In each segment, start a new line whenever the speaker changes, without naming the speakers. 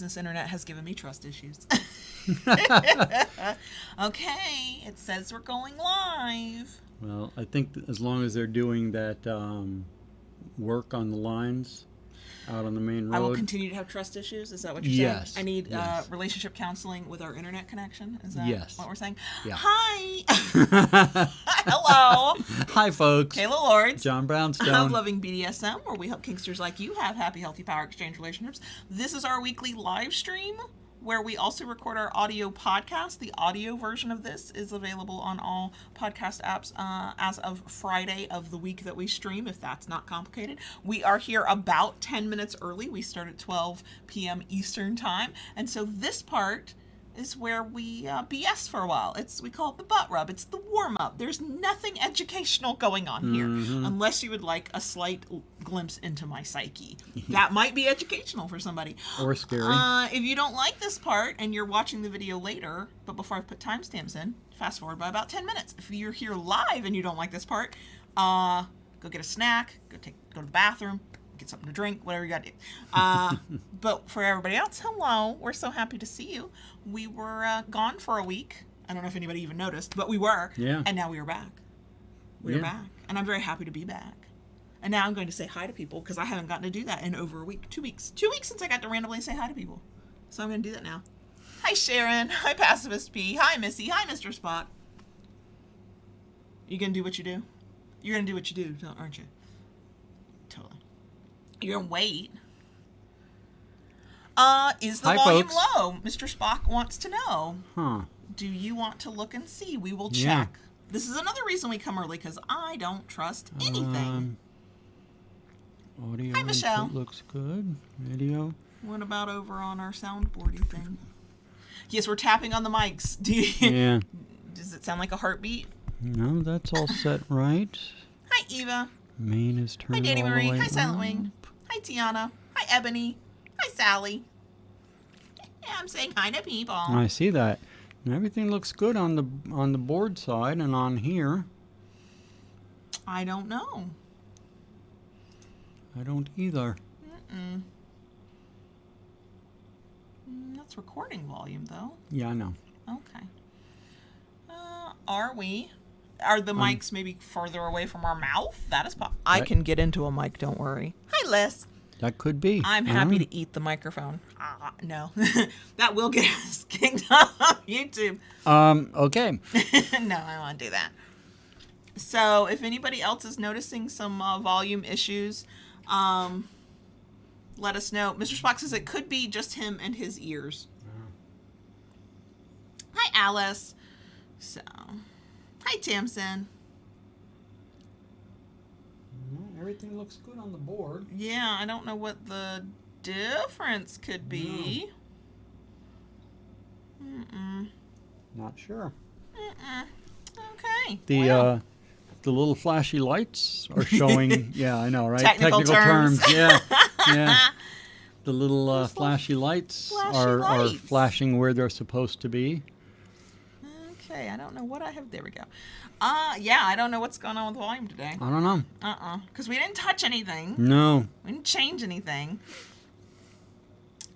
business internet has given me trust issues. Okay, it says we're going live.
Well, I think as long as they're doing that work on the lines out on the main road.
I will continue to have trust issues. Is that what you're
Yes.
saying? I need
Yes.
Relationship counseling with our internet connection. Is that
Yes.
what we're saying?
Yeah.
Hi. Hello.
Hi, folks.
Kayla Lords.
John Brownstone.
Of Loving BDSM, where we help kinksters like you have happy, healthy power exchange relationships. This is our weekly live stream where we also record our audio podcast. The audio version of this is available on all podcast apps as of Friday of the week that we stream, if that's not complicated. We are here about 10 minutes early. We start at 12 p.m. Eastern time. And so this part is where we BS for a while. We call it the butt rub. It's the warm-up. There's nothing educational going on here, unless you would like a slight glimpse into my psyche. That might be educational for somebody.
Or scary.
If you don't like this part and you're watching the video later, but before I put timestamps in, fast forward by about 10 minutes. If you're here live and you don't like this part, go get a snack, go to the bathroom, get something to drink, whatever you gotta do. But for everybody else, hello. We're so happy to see you. We were gone for a week. I don't know if anybody even noticed, but we were.
Yeah.
And now we are back. We are back. And I'm very happy to be back. And now I'm going to say hi to people because I haven't gotten to do that in over a week. 2 weeks. 2 weeks since I got to randomly say hi to people. So I'm going to do that now. Hi, Sharon. Hi, Pacifist P. Hi, Missy. Hi, Mr. Spock. You going to do what you do? You're going to do what you do, aren't you? Totally. You're going to wait. Is the
Hi,
volume
folks.
low? Mr. Spock wants to know.
Huh.
Do you want to look and see? We will check.
Yeah.
This is another reason we come early, because I don't trust anything.
Audio
Hi, Michelle.
input looks good. Video.
What about over on our soundboardy thing? Yes, we're tapping on the mics. Do you,
Yeah.
Does it sound like a heartbeat?
No, that's all set right.
Hi, Eva.
Main is turned
Hi, Danny
all the
Marie.
way
Hi, Silent
up.
Wing. Hi, Tiana. Hi, Ebony. Hi, Sally. Yeah, I'm saying hi to people.
I see that. And everything looks good on the board side and on here.
I don't know.
I don't either.
That's recording volume, though.
Yeah, I know.
Okay. Are the mics maybe further away from our mouth? That is possible. I can get into a mic, don't worry. Hi, Liz.
That could be.
I'm happy to eat the microphone. No. That will get us kicked off YouTube.
Okay.
No, I don't want to do that. So if anybody else is noticing some volume issues, let us know. Mr. Spock says it could be just him and his ears. Hi, Alice. So, hi, Tamsin.
Everything looks good on the board.
Yeah, I don't know what the difference could be.
Not sure.
Okay.
The little flashy lights are showing. Yeah, I know, right?
Technical terms.
Yeah, yeah. The little flashy lights are flashing where they're supposed to be.
Okay, I don't know what I have. There we go. Yeah, I don't know what's going on with volume today.
I don't know.
Because we didn't touch anything.
No.
We didn't change anything.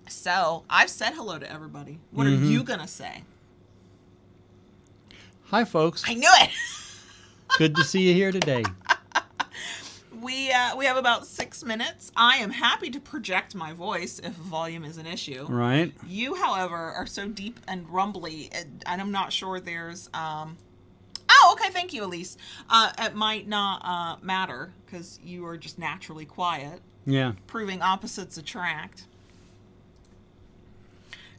So, I've said hello to everybody. What are you going to say?
Hi, folks.
I knew it!
Good to see you here today.
We have about 6 minutes. I am happy to project my voice if volume is an issue.
Right.
You, however, are so deep and rumbly, and I'm not sure there's... okay, thank you, Elise. It might not matter, because you are just naturally quiet.
Yeah.
Proving opposites attract.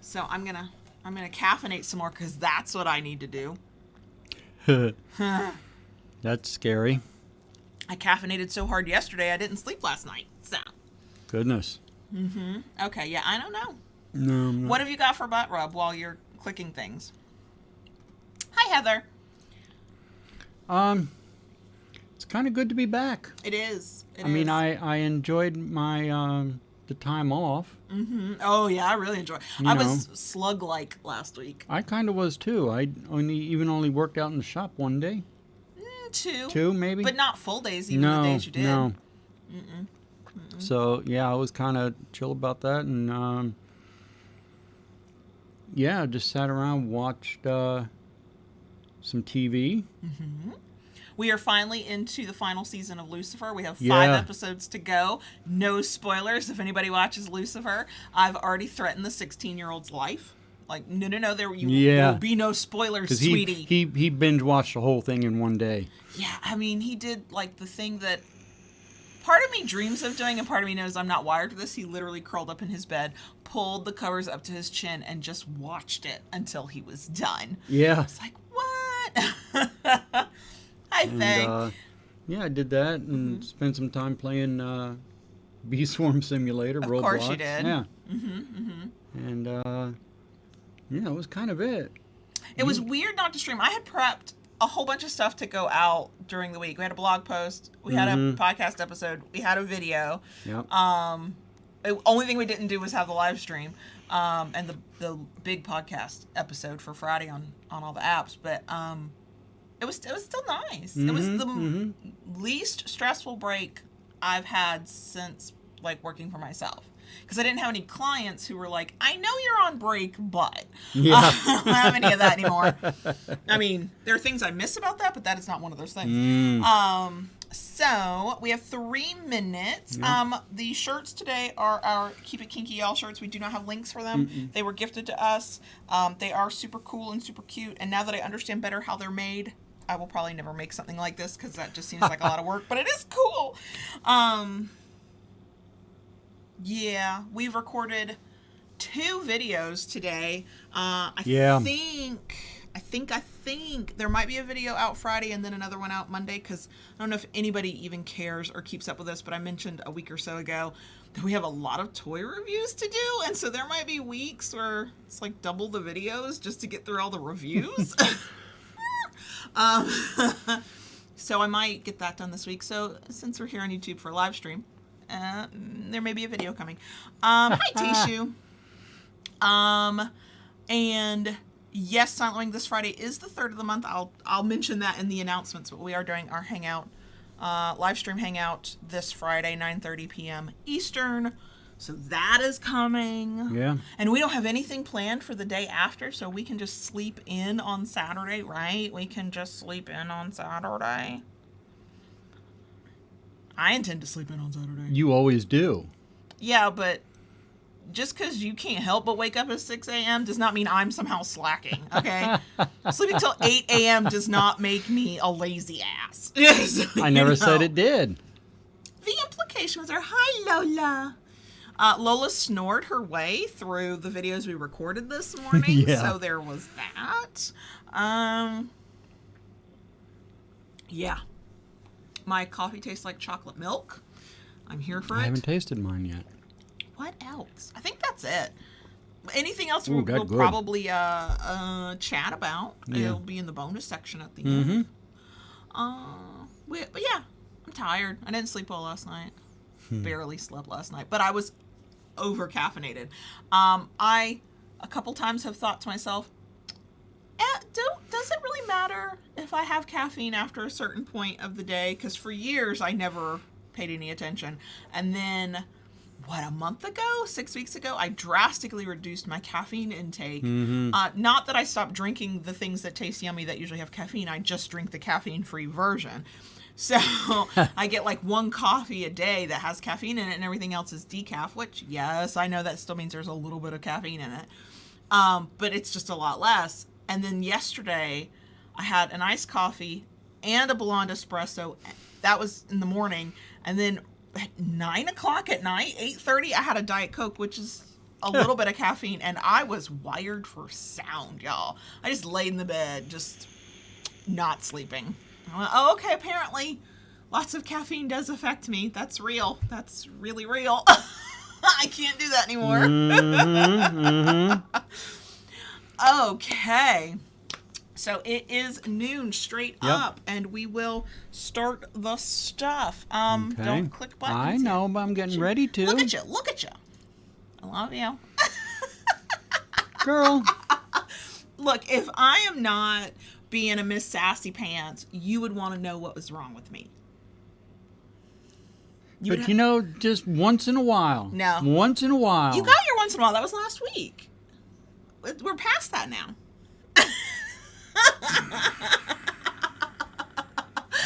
So I'm gonna caffeinate some more, because that's what I need to do.
That's scary.
I caffeinated so hard yesterday, I didn't sleep last night. So.
Goodness.
Okay, yeah, I don't know.
No.
What have you got for butt rub while you're clicking things? Hi, Heather.
It's kind of good to be back.
It is.
I mean, I enjoyed my the time off.
Oh yeah, I really enjoyed. I was slug-like last week.
I kind of was too. I only worked out in the shop one day.
Two
maybe,
but not full days. Even the days you did.
No. So yeah, I was kind of chill about that, and yeah, just sat around, watched some TV.
Mm-hmm. We are finally into the final season of Lucifer. We have 5
Yeah.
episodes to go. No spoilers if anybody watches Lucifer. I've already threatened the 16-year-old's life. Like, no, there will be no spoilers, sweetie.
He binge watched the whole thing in one day.
Yeah, I mean, he did, like, the thing that part of me dreams of doing and part of me knows I'm not wired for this. He literally curled up in his bed, pulled the covers up to his chin, and just watched it until he was done.
Yeah.
It's like, what? I think.
Yeah, I did that and spent some time playing Bee Swarm Simulator, Roblox.
Of course you did.
Yeah. And, yeah, it was kind of it.
It was weird not to stream. I had prepped a whole bunch of stuff to go out during the week. We had a blog post. We had a podcast episode. We had a video.
Yep.
The only thing we didn't do was have the live stream and the big podcast episode for Friday on all the apps. But it was still nice. It was the least stressful break I've had since like working for myself. Because I didn't have any clients who were like, I know you're on break, but I don't have any of that anymore. I mean, there are things I miss about that, but that is not one of those things. So we have 3 minutes. The shirts today are our Keep It Kinky Y'all shirts. We do not have links for them. They were gifted to us. They are super cool and super cute. And now that I understand better how they're made, I will probably never make something like this because that just seems like a lot of work, but it is cool. Yeah, we've recorded 2 videos today. I think there might be a video out Friday and then another one out Monday because I don't know if anybody even cares or keeps up with this, but I mentioned a week or so ago that we have a lot of toy reviews to do, and so there might be weeks where it's like double the videos just to get through all the reviews. So I might get that done this week. So since we're here on YouTube for a live stream, there may be a video coming. Hi, Tishu. And yes, Silent Wing this Friday is the 3rd of the month. I'll mention that in the announcements, but we are doing our hangout, live stream hangout this Friday, 9:30 p.m. Eastern. So that is coming.
Yeah.
And we don't have anything planned for the day after, so we can just sleep in on Saturday, right? We can just sleep in on Saturday. I intend to sleep in on Saturday.
You always do.
Yeah, but just because you can't help but wake up at 6 a.m. does not mean I'm somehow slacking, okay? Sleeping till 8 a.m. does not make me a lazy ass.
I never said it did.
The implications are, hi, Lola. Lola snored her way through the videos we recorded this morning, so there was that. Yeah. My coffee tastes like chocolate milk. I'm here for it.
I haven't tasted mine yet.
What else? I think that's it. Anything else
Ooh,
we'll
good.
probably chat about.
Yeah.
It'll be in the bonus section at the end. But yeah, I'm tired. I didn't sleep well last night. Barely slept last night. But I was over caffeinated. I a couple times have thought to myself, does it really matter if I have caffeine after a certain point of the day? Because for years I never paid any attention. And then, a month ago, 6 weeks ago, I drastically reduced my caffeine intake. Not that I stopped drinking the things that taste yummy that usually have caffeine. I just drink the caffeine-free version. So I get like 1 coffee a day that has caffeine in it and everything else is decaf, which, yes, I know that still means there's a little bit of caffeine in it. But it's just a lot less. And then yesterday I had an iced coffee and a blonde espresso. That was in the morning. And then at 9 o'clock at night, 8:30, I had a Diet Coke, which is a little bit of caffeine. And I was wired for sound, y'all. I just laid in the bed, just not sleeping. I went, oh, okay, apparently lots of caffeine does affect me. That's real. That's really real. I can't do that anymore. Okay. So it is noon straight up, and we will start the stuff.
Okay.
Don't click buttons.
I know, but I'm getting ready to.
Look at you. Look at you. I love you.
Girl.
Look, if I am not being a Miss Sassy Pants, you would want to know what was wrong with me.
But you know, just once in a while.
No.
Once in a while.
You got your once in a while. That was last week. we're past that now.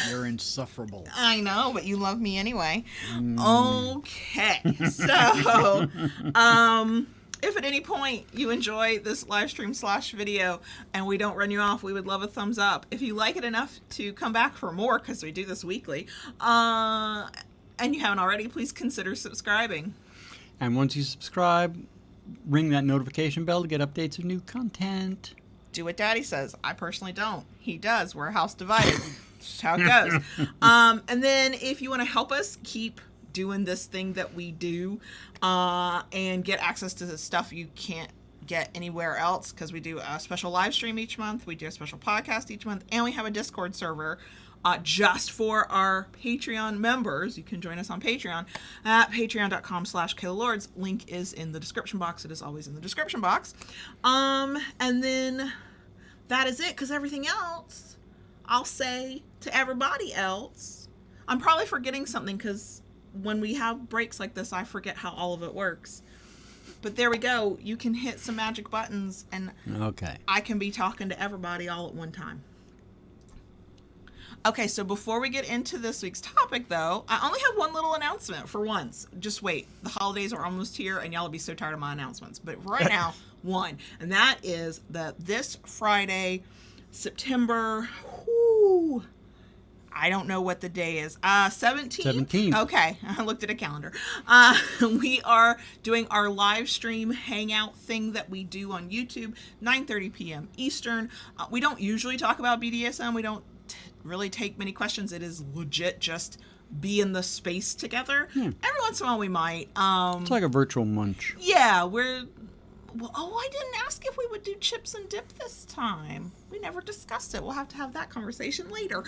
You're insufferable.
I know, but you love me anyway. Okay. So, if at any point you enjoy this live stream / video and we don't run you off, we would love a thumbs up. If you like it enough to come back for more, because we do this weekly, and you haven't already, please consider subscribing.
And once you subscribe, ring that notification bell to get updates of new content.
Do what Daddy says. I personally don't. He does. We're a house divided. That's how it goes. And then if you want to help us keep doing this thing that we do and get access to the stuff you can't get anywhere else, because we do a special live stream each month, we do a special podcast each month, and we have a Discord server just for our Patreon members. You can join us on Patreon at patreon.com/KaylaLords. Link is in the description box. It is always in the description box. And then that is it, because everything else I'll say to everybody else. I'm probably forgetting something, because when we have breaks like this, I forget how all of it works. But there we go. You can hit some magic buttons, and
okay,
I can be talking to everybody all at one time. Okay, so before we get into this week's topic, though, I only have one little announcement for once. Just wait. The holidays are almost here, and y'all will be so tired of my announcements. But right now, one. And that is that this Friday, September, I don't know what the day is. 17th?
17th.
Okay, I looked at a calendar. We are doing our live stream hangout thing that we do on YouTube, 9:30 p.m. Eastern. We don't usually talk about BDSM. We don't really take many questions. It is legit just be in the space together. Every once in a while we might.
It's like a virtual munch.
Yeah, I didn't ask if we would do chips and dip this time. We never discussed it. We'll have to have that conversation later.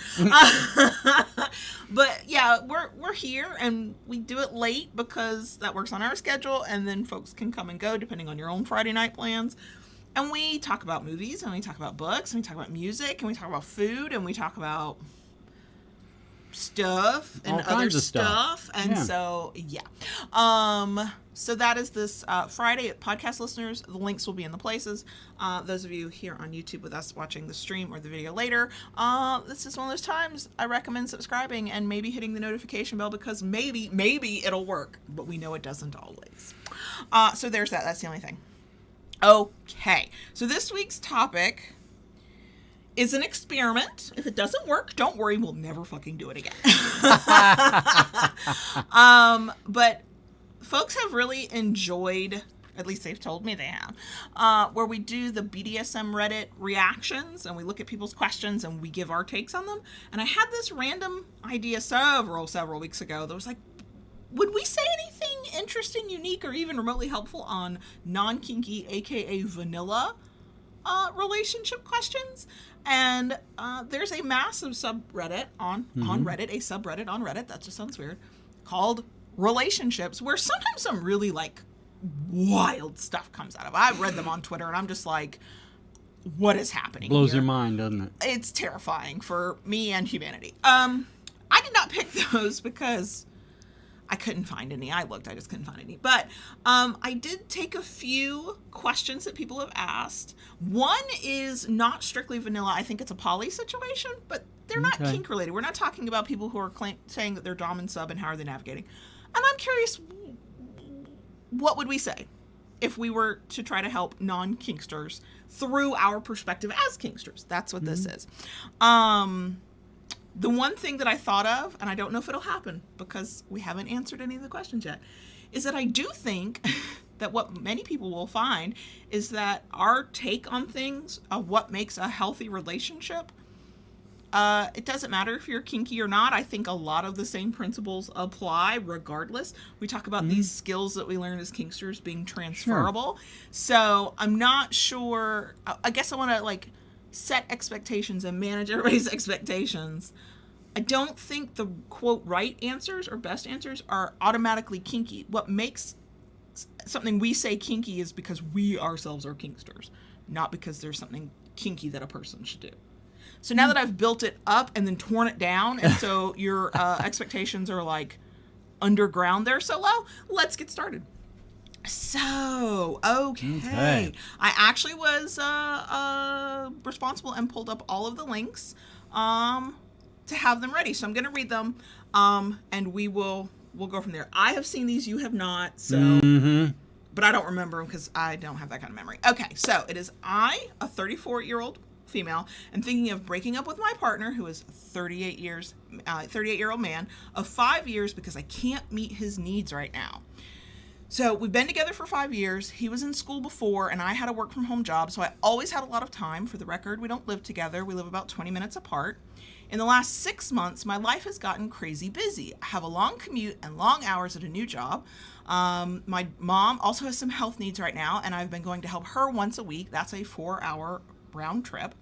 But yeah, we're here, and we do it late because that works on our schedule, and then folks can come and go depending on your own Friday night plans. And we talk about movies, and we talk about books, and we talk about music, and we talk about food, and we talk about stuff and other stuff. And
yeah.
So that is this Friday. Podcast listeners, the links will be in the places. Those of you here on YouTube with us watching the stream or the video later, this is one of those times I recommend subscribing and maybe hitting the notification bell, because maybe it'll work, but we know it doesn't always. So there's that. That's the only thing. Okay, so this week's topic is an experiment. If it doesn't work, don't worry, we'll never fucking do it again. But folks have really enjoyed, at least they've told me they have, where we do the BDSM Reddit reactions, and we look at people's questions and we give our takes on them. And I had this random idea several weeks ago that was like, would we say anything interesting, unique, or even remotely helpful on non-kinky, aka vanilla, relationship questions? And there's a massive subreddit on Reddit, a subreddit on Reddit, that just sounds weird, called Relationships, where sometimes some really like wild stuff comes out of it. I've read them on Twitter, and I'm just like, what is happening?
Blows
here?
your mind, doesn't it?
It's terrifying for me and humanity. I did not pick those because I couldn't find any. I just couldn't find any. But I did take a few questions that people have asked. One is not strictly vanilla. I think it's a poly situation, but they're not kink related. We're not talking about people who are saying that they're dom and sub and how are they navigating. And I'm curious, what would we say if we were to try to help non-kinksters through our perspective as kinksters? That's what this is. The one thing that I thought of, and I don't know if it'll happen because we haven't answered any of the questions yet, is that I do think that what many people will find is that our take on things of what makes a healthy relationship, it doesn't matter if you're kinky or not. I think a lot of the same principles apply regardless. We talk about these skills that we learn as kinksters being transferable. Sure. So I'm not sure. I guess I want to like set expectations and manage everybody's expectations. I don't think the quote right answers or best answers are automatically kinky. What makes something we say kinky is because we ourselves are kinksters, not because there's something kinky that a person should do. So now that I've built it up and then torn it down, and so your expectations are like underground, they're so low, let's get started. So, okay. I actually was responsible and pulled up all of the links to have them ready. So I'm going to read them, and we'll go from there. I have seen these, you have not, so but I don't remember them because I don't have that kind of memory. Okay, so it is I, a 34-year-old female, am thinking of breaking up with my partner, who is 38-year-old man, of 5 years because I can't meet his needs right now. So we've been together for 5 years. He was in school before, and I had a work-from-home job, so I always had a lot of time. For the record, we don't live together. We live about 20 minutes apart. In the last 6 months, my life has gotten crazy busy. I have a long commute and long hours at a new job. My mom also has some health needs right now, and I've been going to help her once a week. That's a 4-hour round trip.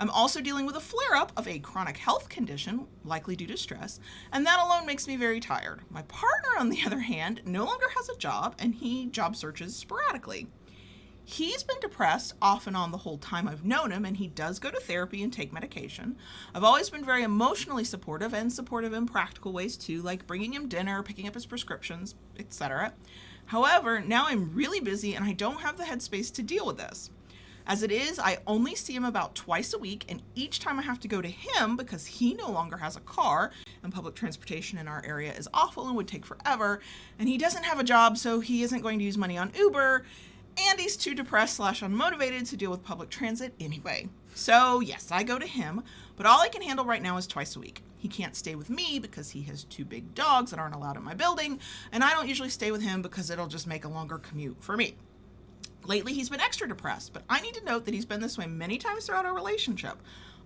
I'm also dealing with a flare-up of a chronic health condition, likely due to stress, and that alone makes me very tired. My partner, on the other hand, no longer has a job, and he job searches sporadically. He's been depressed off and on the whole time I've known him, and he does go to therapy and take medication. I've always been very emotionally supportive and supportive in practical ways too, like bringing him dinner, picking up his prescriptions, etc. However, now I'm really busy and I don't have the headspace to deal with this. As it is, I only see him about twice a week, and each time I have to go to him because he no longer has a car, and public transportation in our area is awful and would take forever, and he doesn't have a job, so he isn't going to use money on Uber, and he's too depressed / unmotivated to deal with public transit anyway. So yes, I go to him, but all I can handle right now is twice a week. He can't stay with me because he has 2 big dogs that aren't allowed in my building, and I don't usually stay with him because it'll just make a longer commute for me. Lately, he's been extra depressed, but I need to note that he's been this way many times throughout our relationship.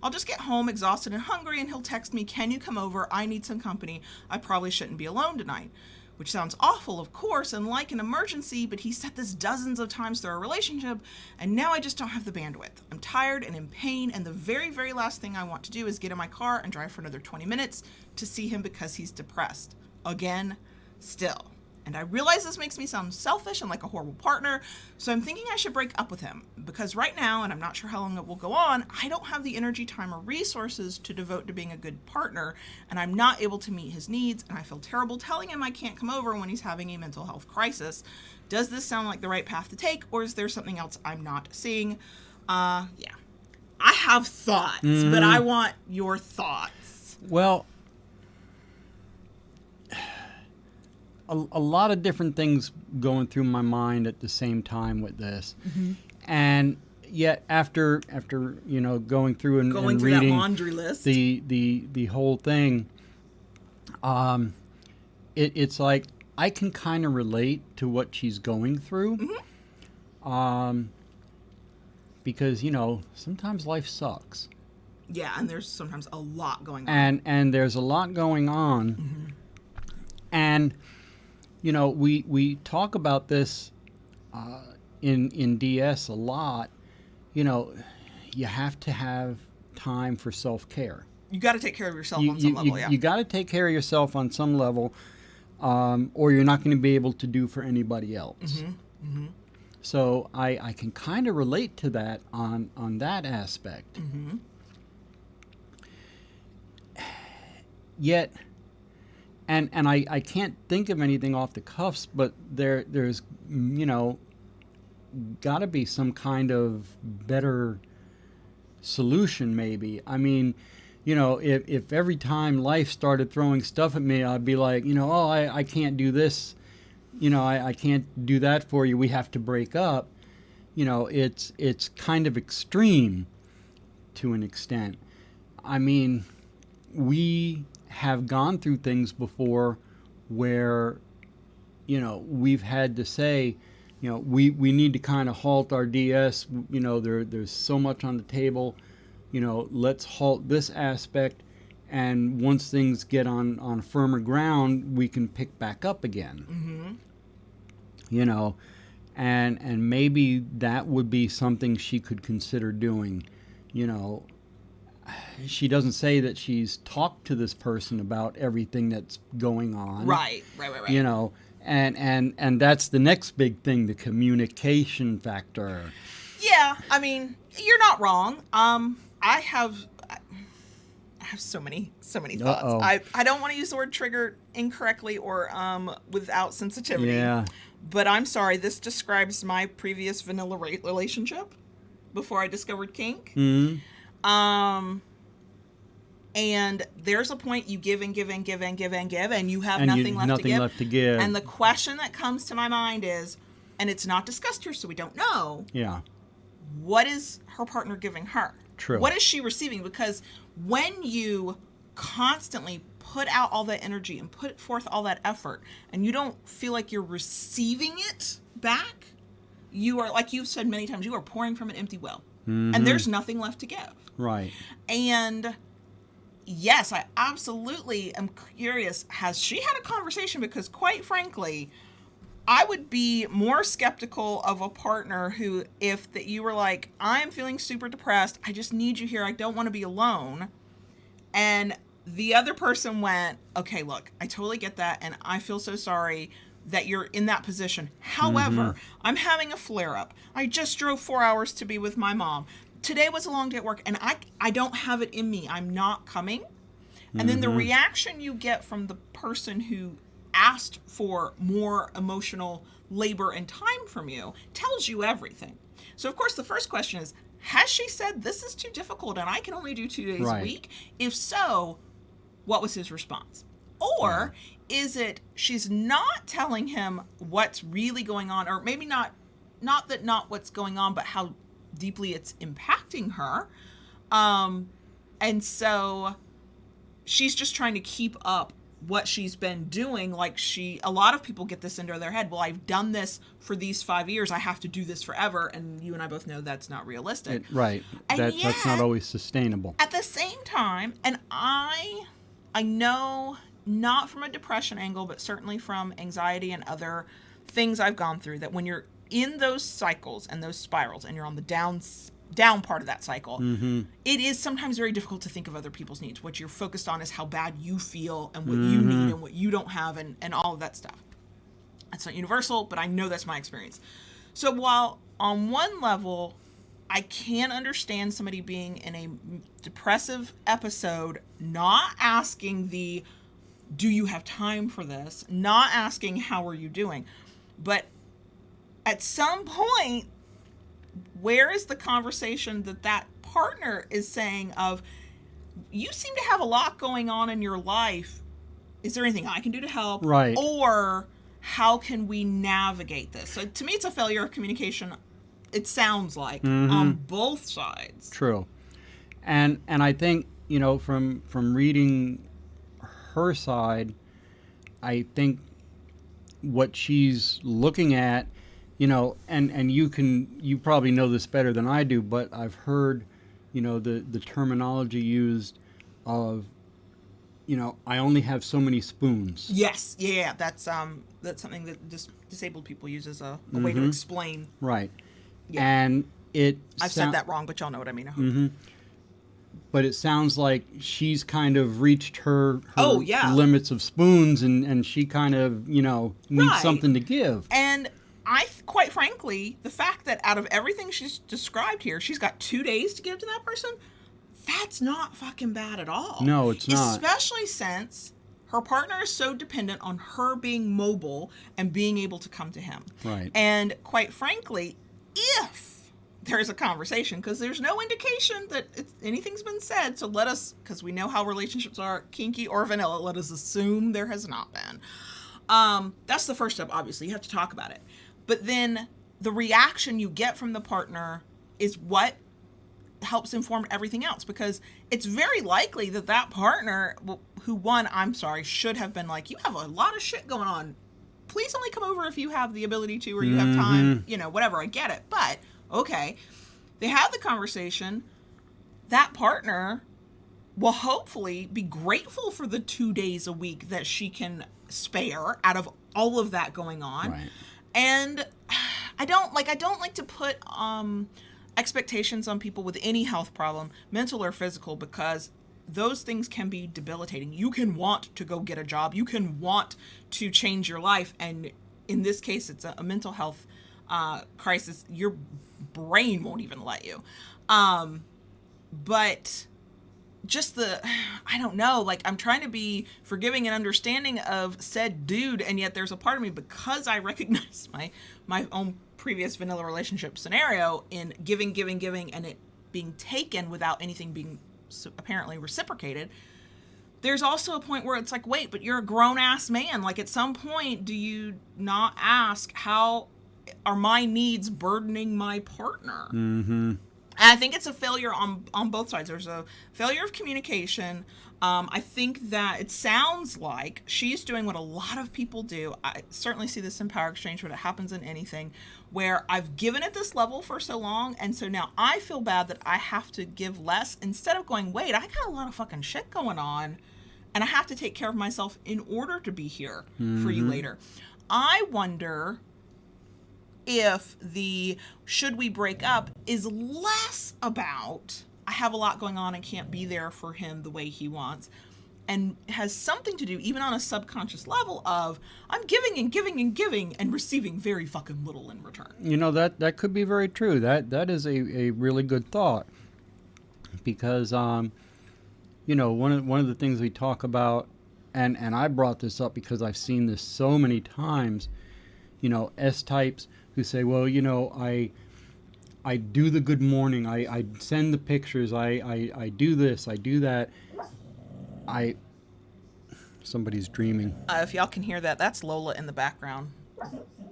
I'll just get home exhausted and hungry, and he'll text me, "Can you come over? I need some company. I probably shouldn't be alone tonight." Which sounds awful, of course, and like an emergency, but he said this dozens of times through our relationship, and now I just don't have the bandwidth. I'm tired and in pain, and the very, very last thing I want to do is get in my car and drive for another 20 minutes to see him because he's depressed. Again, still. And I realize this makes me sound selfish and like a horrible partner, so I'm thinking I should break up with him. Because right now, and I'm not sure how long it will go on, I don't have the energy, time, or resources to devote to being a good partner, and I'm not able to meet his needs, and I feel terrible telling him I can't come over when he's having a mental health crisis. Does this sound like the right path to take, or is there something else I'm not seeing? Yeah. I have thoughts, but I want your thoughts.
Well, a lot of different things going through my mind at the same time with this, and yet after going through and reading
that laundry list,
the whole thing, it's like I can kind of relate to what she's going through, because sometimes life sucks.
Yeah, and there's sometimes a lot going on,
and there's a lot going on, and. We talk about this in DS a lot. You have to have time for self-care.
You got to take care of yourself on some level, yeah.
You got to take care of yourself on some level, or you're not going to be able to do for anybody else. So I can kind of relate to that on that aspect. Yet... And I can't think of anything off the cuffs, but there's got to be some kind of better solution maybe. I mean, if every time life started throwing stuff at me, I'd be like, I can't do this, I can't do that for you, we have to break up. It's kind of extreme to an extent. I mean, we have gone through things before where we've had to say we need to kind of halt our DS. There's so much on the table, let's halt this aspect, and once things get on firmer ground, we can pick back up again. And maybe that would be something she could consider doing. She doesn't say that she's talked to this person about everything that's going on.
Right.
And that's the next big thing, the communication factor.
Yeah, I mean, you're not wrong. I have so many thoughts.
Uh-oh.
I don't want to use the word trigger incorrectly or without sensitivity.
Yeah.
But I'm sorry, this describes my previous vanilla relationship before I discovered kink. And there's a point you give and give and give and give and give, and you have nothing left to give. And the question that comes to my mind is, and it's not discussed here, so we don't know.
Yeah.
What is her partner giving her?
True.
What is she receiving? Because when you constantly put out all that energy and put forth all that effort, and you don't feel like you're receiving it back, you are, like you've said many times, you are pouring from an empty well. And there's nothing left to give.
Right.
And yes, I absolutely am curious. Has she had a conversation? Because quite frankly, I would be more skeptical of a partner who, if that you were like, I'm feeling super depressed, I just need you here, I don't want to be alone. And the other person went, okay, look, I totally get that, and I feel so sorry that you're in that position. However, I'm having a flare-up. I just drove 4 hours to be with my mom. Today was a long day at work, and I don't have it in me. I'm not coming. And then the reaction you get from the person who asked for more emotional labor and time from you tells you everything. So, of course, the first question is, has she said, this is too difficult and I can only do 2 days a week? If so, what was his response? Or is it she's not telling him what's really going on, or maybe not what's going on, but how deeply it's impacting her. And so she's just trying to keep up what she's been doing. Like a lot of people get this into their head. Well, I've done this for these 5 years. I have to do this forever. And you and I both know that's not realistic.
Right. That's not always sustainable.
At the same time, and I know, not from a depression angle, but certainly from anxiety and other things I've gone through, that when you're in those cycles and those spirals and you're on the down part of that cycle, it is sometimes very difficult to think of other people's needs. What you're focused on is how bad you feel and what you need and what you don't have, and all of that stuff. That's not universal, but I know that's my experience. So while on one level, I can understand somebody being in a depressive episode, not asking do you have time for this? Not asking, how are you doing? But at some point, where is the conversation that partner is saying of, you seem to have a lot going on in your life. Is there anything I can do to help?
Right.
Or how can we navigate this? So to me, it's a failure of communication. It sounds like on both sides.
True. And I think, from reading her side, I think what she's looking at, and you probably know this better than I do, but I've heard, the terminology used of, I only have so many spoons.
Yes. Yeah. That's something that disabled people use as a way to explain.
Right.
Yeah.
And
I've said that wrong, but y'all know what I mean.
But it sounds like she's kind of reached her
limits
of spoons, and she kind of, needs something to give.
And quite frankly, the fact that out of everything she's described here, she's got 2 days to give to that person, that's not fucking bad at all.
No, it's not.
Especially since her partner is so dependent on her being mobile and being able to come to him.
Right.
And quite frankly, if there's a conversation, because there's no indication that anything's been said, so because we know how relationships are, kinky or vanilla, let us assume there has not been. That's the first step, obviously. You have to talk about it. But then the reaction you get from the partner is what helps inform everything else, because it's very likely that partner who should have been like, you have a lot of shit going on. Please only come over if you have the ability to, or you have time, whatever. I get it. But okay, they have the conversation. That partner will hopefully be grateful for the 2 days a week that she can spare out of all of that going on.
Right.
And I don't like to put expectations on people with any health problem, mental or physical, because those things can be debilitating. You can want to go get a job. You can want to change your life. And in this case, it's a mental health crisis. Your brain won't even let you. But just I don't know, like, I'm trying to be forgiving and understanding of said dude, and yet there's a part of me, because I recognize my own previous vanilla relationship scenario in giving, and it being taken without anything being apparently reciprocated. There's also a point where it's like, wait, but you're a grown-ass man. Like, at some point, do you not ask, how are my needs burdening my partner?
Mm-hmm.
And I think it's a failure on both sides. There's a failure of communication. I think that it sounds like she's doing what a lot of people do. I certainly see this in Power Exchange, but it happens in anything, where I've given at this level for so long, and so now I feel bad that I have to give less, instead of going, wait, I got a lot of fucking shit going on, and I have to take care of myself in order to be here for you later. I wonder if the should we break up is less about I have a lot going on and can't be there for him the way he wants, and has something to do, even on a subconscious level, of I'm giving and giving and giving and receiving very fucking little in return.
You know, that could be very true. That is a really good thought, because you know, one of the things we talk about, and I brought this up because I've seen this so many times, you know, S-types who say, well, you know, I do the good morning, I send the pictures, I do this, I do that. Somebody's dreaming.
If y'all can hear that, that's Lola in the background,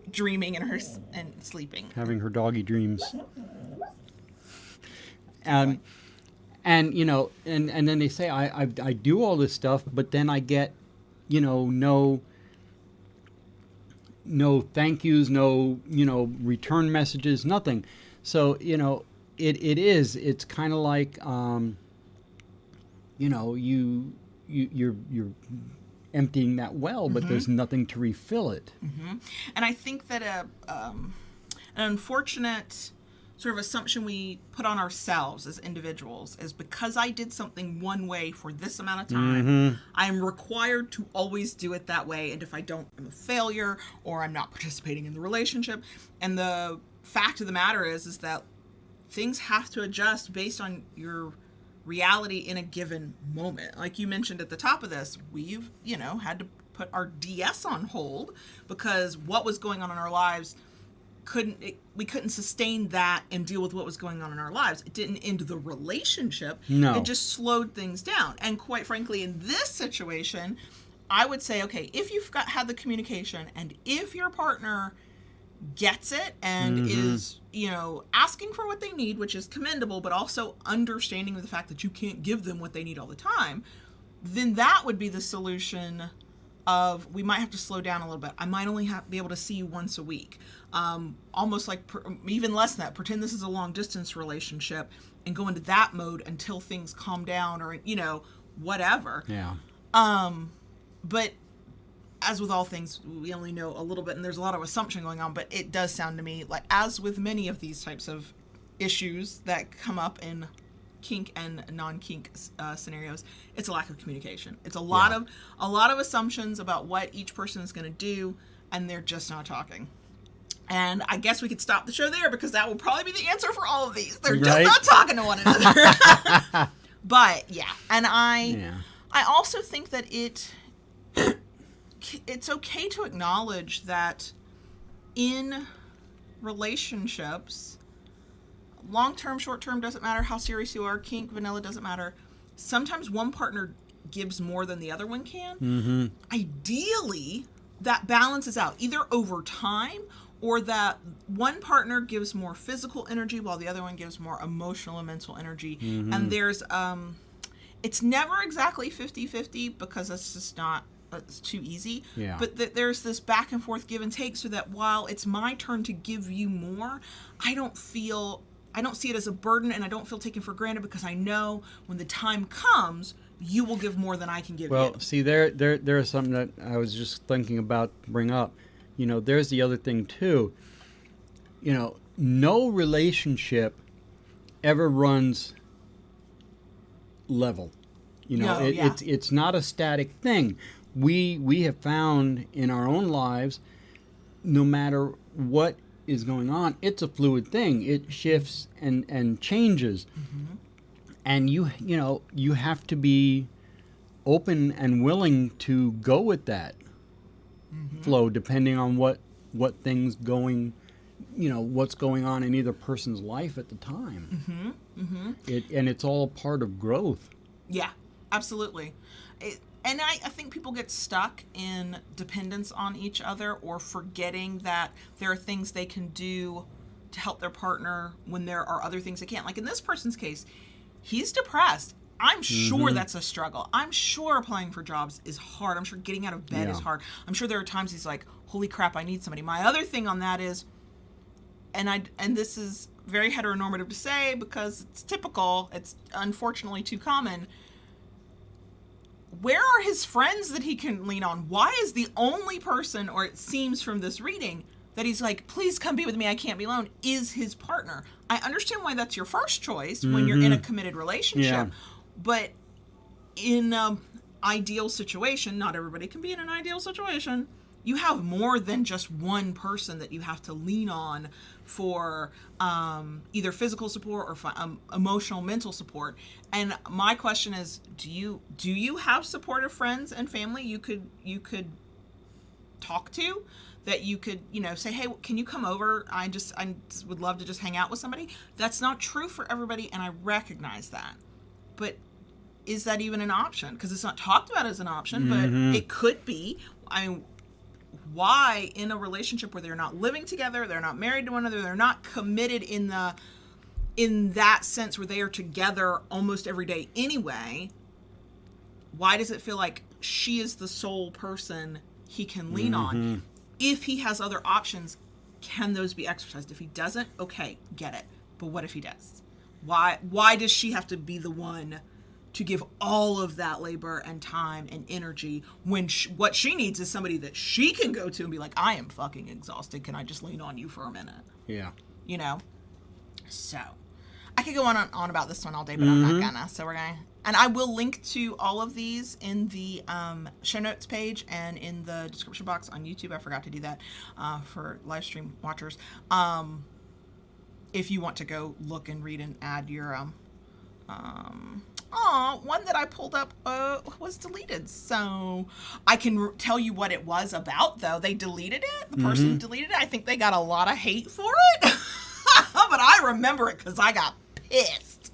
dreaming and sleeping.
Having her doggy dreams. And you know, and then they say, I do all this stuff, but then I get, you know, no thank yous, no, you know, return messages, nothing. So, you know, it's kind of like, you know, you're emptying that well, but there's nothing to refill it.
And I think that an unfortunate sort of assumption we put on ourselves as individuals is, because I did something one way for this amount of time, I'm required to always do it that way. And if I don't, I'm a failure, or I'm not participating in the relationship. And the fact of the matter is that things have to adjust based on your reality in a given moment. Like you mentioned at the top of this, we've, you know, had to put our DS on hold because what was going on in our lives we couldn't sustain that and deal with what was going on in our lives. It didn't end the relationship.
No.
It just slowed things down. And quite frankly, in this situation, I would say, okay, if you've had the communication, and if your partner gets it and is, you know, asking for what they need, which is commendable, but also understanding the fact that you can't give them what they need all the time, then that would be the solution of, we might have to slow down a little bit. I might only be able to see you once a week. Almost like even less than that. Pretend this is a long distance relationship and go into that mode until things calm down, or, you know, whatever.
Yeah.
But as with all things, we only know a little bit, and there's a lot of assumption going on, but it does sound to me like, as with many of these types of issues that come up in kink and non-kink scenarios, it's a lack of communication. It's a lot of assumptions about what each person is going to do, and they're just not talking. And I guess we could stop the show there, because that will probably be the answer for all of these. They're just not talking to one another. But yeah, and I also think that it's okay to acknowledge that in relationships, long-term, short-term, doesn't matter how serious you are, kink, vanilla, doesn't matter. Sometimes one partner gives more than the other one can. Ideally, that balances out, either over time, or that one partner gives more physical energy while the other one gives more emotional and mental energy. And there's, it's never exactly 50-50, because it's just not, it's too easy.
Yeah.
But there's this back and forth give and take, so that while it's my turn to give you more, I don't see it as a burden, and I don't feel taken for granted, because I know when the time comes, you will give more than I can give you.
Well, see, there is something that I was just thinking about to bring up. You know, there's the other thing too. You know, no relationship ever runs level. You know, it's not a static thing. We have found in our own lives, no matter what is going on, it's a fluid thing. It shifts and changes. And you know, you have to be open and willing to go with that flow, depending on what things going, you know, what's going on in either person's life at the time. And it's all a part of growth.
Yeah, absolutely. And I think people get stuck in dependence on each other, or forgetting that there are things they can do to help their partner when there are other things they can't. Like in this person's case, he's depressed. I'm sure that's a struggle. I'm sure applying for jobs is hard. I'm sure getting out of bed is hard. I'm sure there are times he's like, holy crap, I need somebody. My other thing on that is, and this is very heteronormative to say because it's typical, it's unfortunately too common, where are his friends that he can lean on? Why is the only person, or it seems from this reading, that he's like, please come be with me, I can't be alone, is his partner? I understand why that's your first choice when you're in a committed relationship, but in an ideal situation, not everybody can be in an ideal situation, you have more than just one person that you have to lean on for either physical support or emotional, mental support. And my question is, do you have supportive friends and family you could talk to, that you could, you know, say, hey, can you come over? I just would love to just hang out with somebody. That's not true for everybody, and I recognize that. But is that even an option? Because it's not talked about as an option, but it could be. I mean, why in a relationship where they're not living together, they're not married to one another, they're not committed in that sense where they are together almost every day anyway, why does it feel like she is the sole person he can lean on? If he has other options, can those be exercised? If he doesn't, okay, get it. But what if he does? Why does she have to be the one to give all of that labor and time and energy when what she needs is somebody that she can go to and be like, I am fucking exhausted. Can I just lean on you for a minute?
Yeah.
You know? So, I could go on about this one all day, but I'm not gonna. So we're gonna, and I will link to all of these in the show notes page and in the description box on YouTube. I forgot to do that for live stream watchers. If you want to go look and read and add your one that I pulled up was deleted, so I can tell you what it was about, though. They deleted it. The person deleted it. I think they got a lot of hate for it, but I remember it because I got pissed.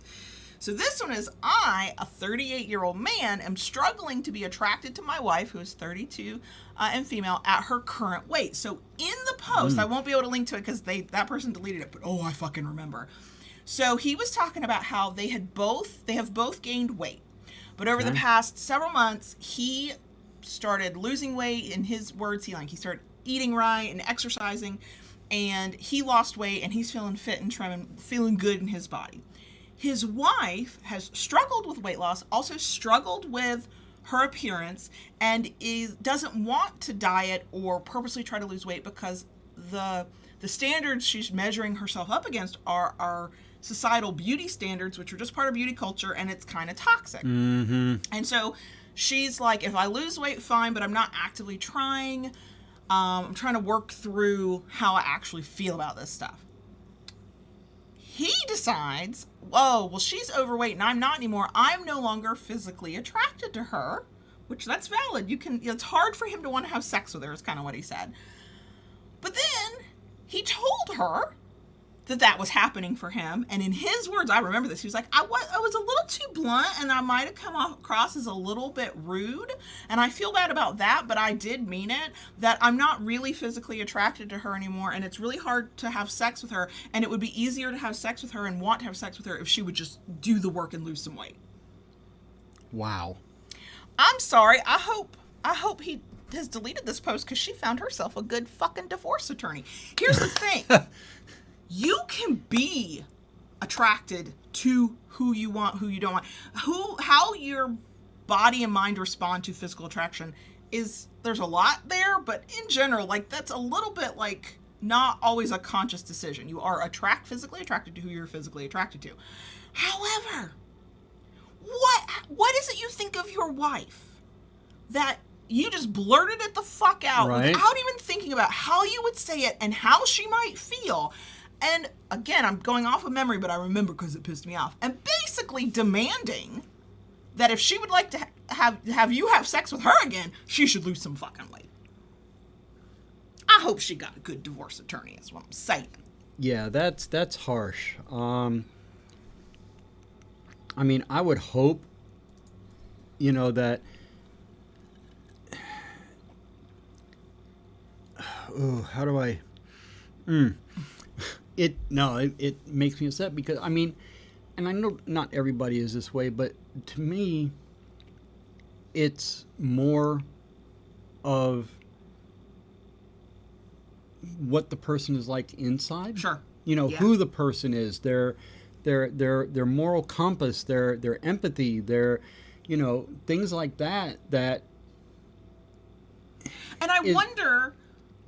So this one is, I, a 38-year-old man, am struggling to be attracted to my wife, who is 32 and female, at her current weight. So in the post, I won't be able to link to it because that person deleted it, but I fucking remember. So he was talking about how they have both gained weight, but over the past several months, he started losing weight. In his words, he started eating right and exercising, and he lost weight, and he's feeling fit and trim and feeling good in his body. His wife has struggled with weight loss, also struggled with her appearance, and doesn't want to diet or purposely try to lose weight because the standards she's measuring herself up against are societal beauty standards, which are just part of beauty culture, and it's kind of toxic. And so she's like, if I lose weight, fine, but I'm not actively trying. I'm trying to work through how I actually feel about this stuff. He decides, well, she's overweight and I'm not anymore. I'm no longer physically attracted to her, which that's valid. It's hard for him to want to have sex with her, is kind of what he said. But then he told her that was happening for him. And in his words, I remember this, he was like, I was a little too blunt, and I might have come across as a little bit rude, and I feel bad about that, but I did mean it, that I'm not really physically attracted to her anymore, and it's really hard to have sex with her, and it would be easier to have sex with her and want to have sex with her if she would just do the work and lose some weight.
Wow.
I'm sorry. I hope he has deleted this post because she found herself a good fucking divorce attorney. Here's the thing. You can be attracted to who you want, who you don't want. How your body and mind respond to physical attraction there's a lot there, but in general, like, that's a little bit like not always a conscious decision. You are physically attracted to who you're physically attracted to. However, what is it you think of your wife that you just blurted it the fuck out without even thinking about how you would say it and how she might feel? And again, I'm going off of memory, but I remember because it pissed me off. And basically demanding that if she would like to have you have sex with her again, she should lose some fucking weight. I hope she got a good divorce attorney, is what I'm saying.
Yeah, that's harsh. I mean, I would hope, that... Oh, how do I... It makes me upset because, I mean, and I know not everybody is this way, but to me, it's more of what the person is like inside.
Sure.
Yeah. Who the person is, their moral compass, their empathy, their, things like that.
And I wonder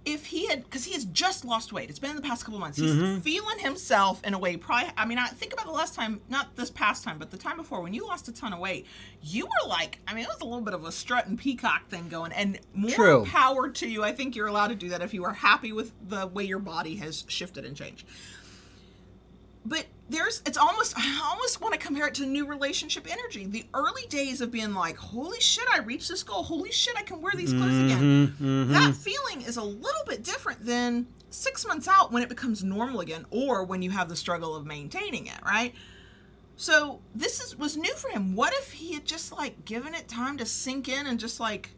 if he had, because he has just lost weight. It's been in the past couple of months. He's feeling himself in a way. Probably, I mean, I think about the last time, not this past time, but the time before when you lost a ton of weight. You were like, I mean, it was a little bit of a strut and peacock thing going. And more power to you. I think you're allowed to do that if you are happy with the way your body has shifted and changed. But I almost want to compare it to new relationship energy. The early days of being like, holy shit, I reached this goal. Holy shit, I can wear these clothes again. That feeling is a little bit different than 6 months out when it becomes normal again, or when you have the struggle of maintaining it, right? So this was new for him. What if he had just like given it time to sink in and just like,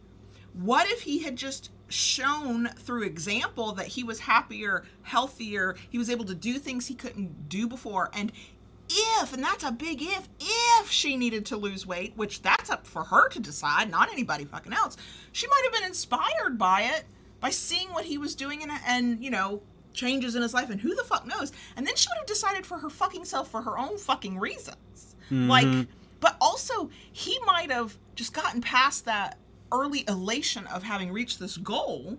what if he had just shown through example that he was happier, healthier, he was able to do things he couldn't do before, and that's a big if she needed to lose weight, which that's up for her to decide, not anybody fucking else, she might have been inspired by it, by seeing what he was doing and changes in his life, and who the fuck knows, and then she would have decided for her fucking self for her own fucking reasons. But also he might have just gotten past that early elation of having reached this goal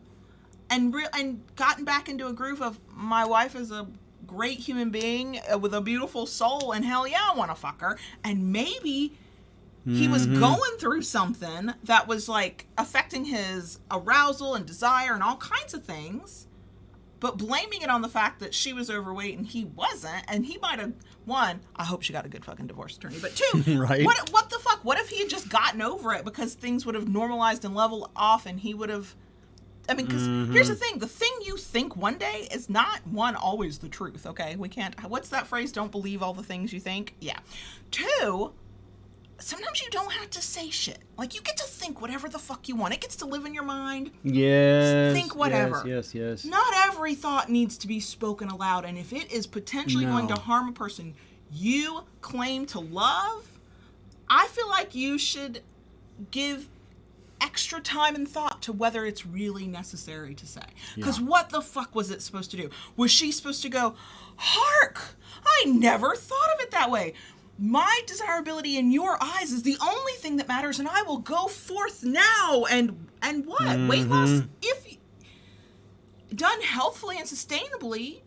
and gotten back into a groove of, my wife is a great human being with a beautiful soul, and hell yeah, I want to fuck her. And maybe he was going through something that was like affecting his arousal and desire and all kinds of things, but blaming it on the fact that she was overweight and he wasn't. And he might have, one, I hope she got a good fucking divorce attorney, but two,
right?
What the fuck? What if he had just gotten over it because things would have normalized and leveled off, and he would have, I mean, because here's the thing you think one day is not, one, always the truth, okay? We can't, what's that phrase? Don't believe all the things you think? Yeah. Two, sometimes you don't have to say shit. Like, you get to think whatever the fuck you want. It gets to live in your mind.
Yes.
Think whatever.
Yes.
Not every thought needs to be spoken aloud, and if it is potentially going to harm a person you claim to love, I feel like you should give extra time and thought to whether it's really necessary to say. Because what the fuck was it supposed to do? Was she supposed to go, hark, I never thought of it that way. My desirability in your eyes is the only thing that matters, and I will go forth now. And what? Weight loss, if done healthfully and sustainably,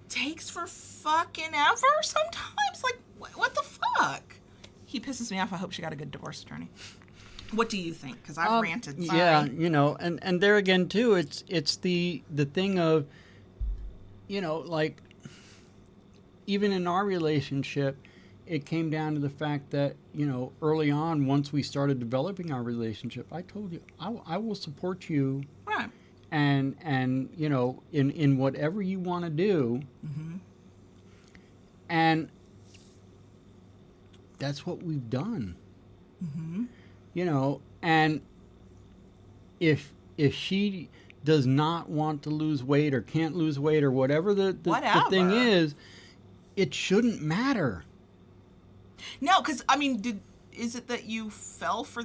takes for fucking ever sometimes. Like, what the fuck? He pisses me off. I hope she got a good divorce attorney. What do you think? Because I've ranted. Sorry.
Yeah, and there again too, it's the thing of, like, even in our relationship, it came down to the fact that, early on, once we started developing our relationship, I told you, I will support you.
Right.
And in whatever you want to do. And that's what we've done. And if she does not want to lose weight or can't lose weight or whatever the thing is, it shouldn't matter.
No, because, I mean, is it that you fell for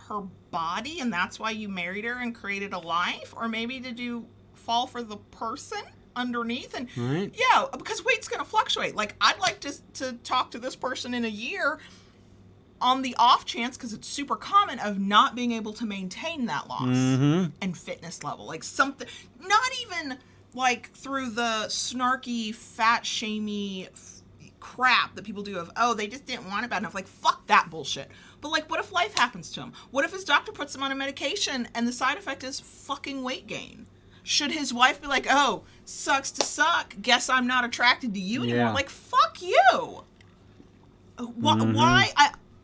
her body and that's why you married her and created a life? Or maybe did you fall for the person underneath? And
right.
Yeah, because weight's going to fluctuate. Like, I'd like to talk to this person in a year on the off chance, because it's super common, of not being able to maintain that loss and fitness level. Like, something, not even like through the snarky, fat shamey crap that people do of, oh, they just didn't want it bad enough. Like, fuck that bullshit. But, like, what if life happens to him? What if his doctor puts him on a medication and the side effect is fucking weight gain? Should his wife be like, oh, sucks to suck, guess I'm not attracted to you anymore? Like, fuck you. Why?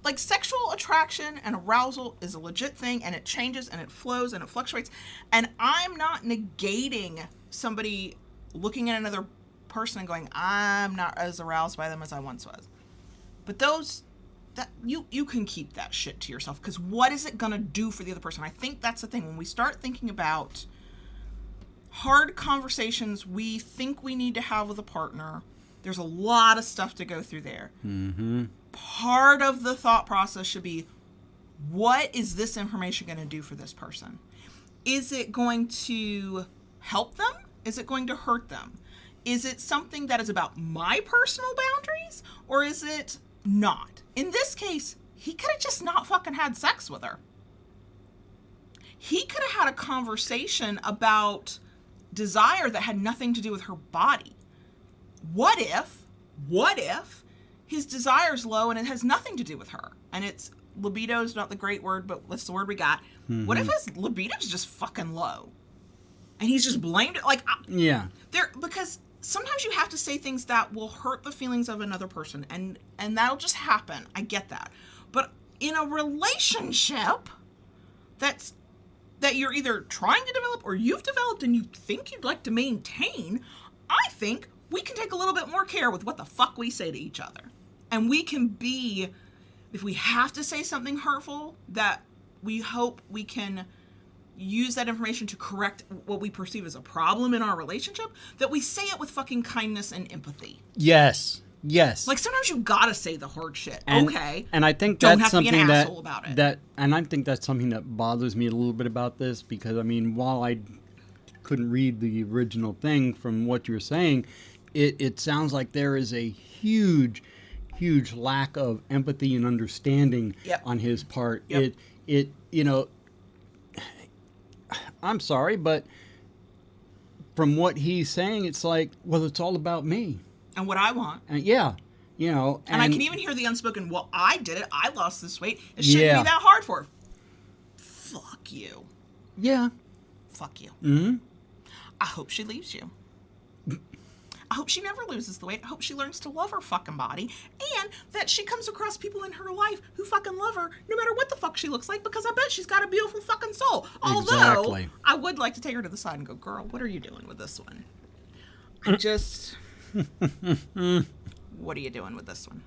Like, sexual attraction and arousal is a legit thing, and it changes, and it flows, and it fluctuates. And I'm not negating somebody looking at another person and going, I'm not as aroused by them as I once was. But you can keep that shit to yourself, because what is it going to do for the other person? I think that's the thing. When we start thinking about hard conversations we think we need to have with a partner, there's a lot of stuff to go through there.
Mm-hmm.
Part of the thought process should be, what is this information going to do for this person? Is it going to help them? Is it going to hurt them? Is it something that is about my personal boundaries, or is it not? In this case, he could have just not fucking had sex with her. He could have had a conversation about desire that had nothing to do with her body. What if his desire's low and it has nothing to do with her? And it's, libido is not the great word, but that's the word we got. Mm-hmm. What if his libido's just fucking low? And he's just blamed it? Like,
yeah.
Because sometimes you have to say things that will hurt the feelings of another person, and that'll just happen. I get that. But in a relationship that you're either trying to develop or you've developed and you think you'd like to maintain, I think we can take a little bit more care with what the fuck we say to each other. And we can be, if we have to say something hurtful, that we hope we can use that information to correct what we perceive as a problem in our relationship, that we say it with fucking kindness and empathy.
Yes.
Like, sometimes you gotta say the hard shit.
And I think that's something and I think that's something that bothers me a little bit about this, because I mean, while I couldn't read the original thing from what you were saying, it sounds like there is a huge lack of empathy and understanding on his part.
Yep.
It you know, I'm sorry, but from what he's saying, it's like, well, it's all about me.
And what I want.
And you know.
And I can even hear the unspoken, well, I did it. I lost this weight. It shouldn't be that hard for her. Fuck you.
Yeah.
Fuck you.
Mm-hmm.
I hope she leaves you. I hope she never loses the weight. I hope she learns to love her fucking body, and that she comes across people in her life who fucking love her no matter what the fuck she looks like, because I bet she's got a beautiful fucking soul. Although, I would like to take her to the side and go, girl, what are you doing with this one? What are you doing with this one?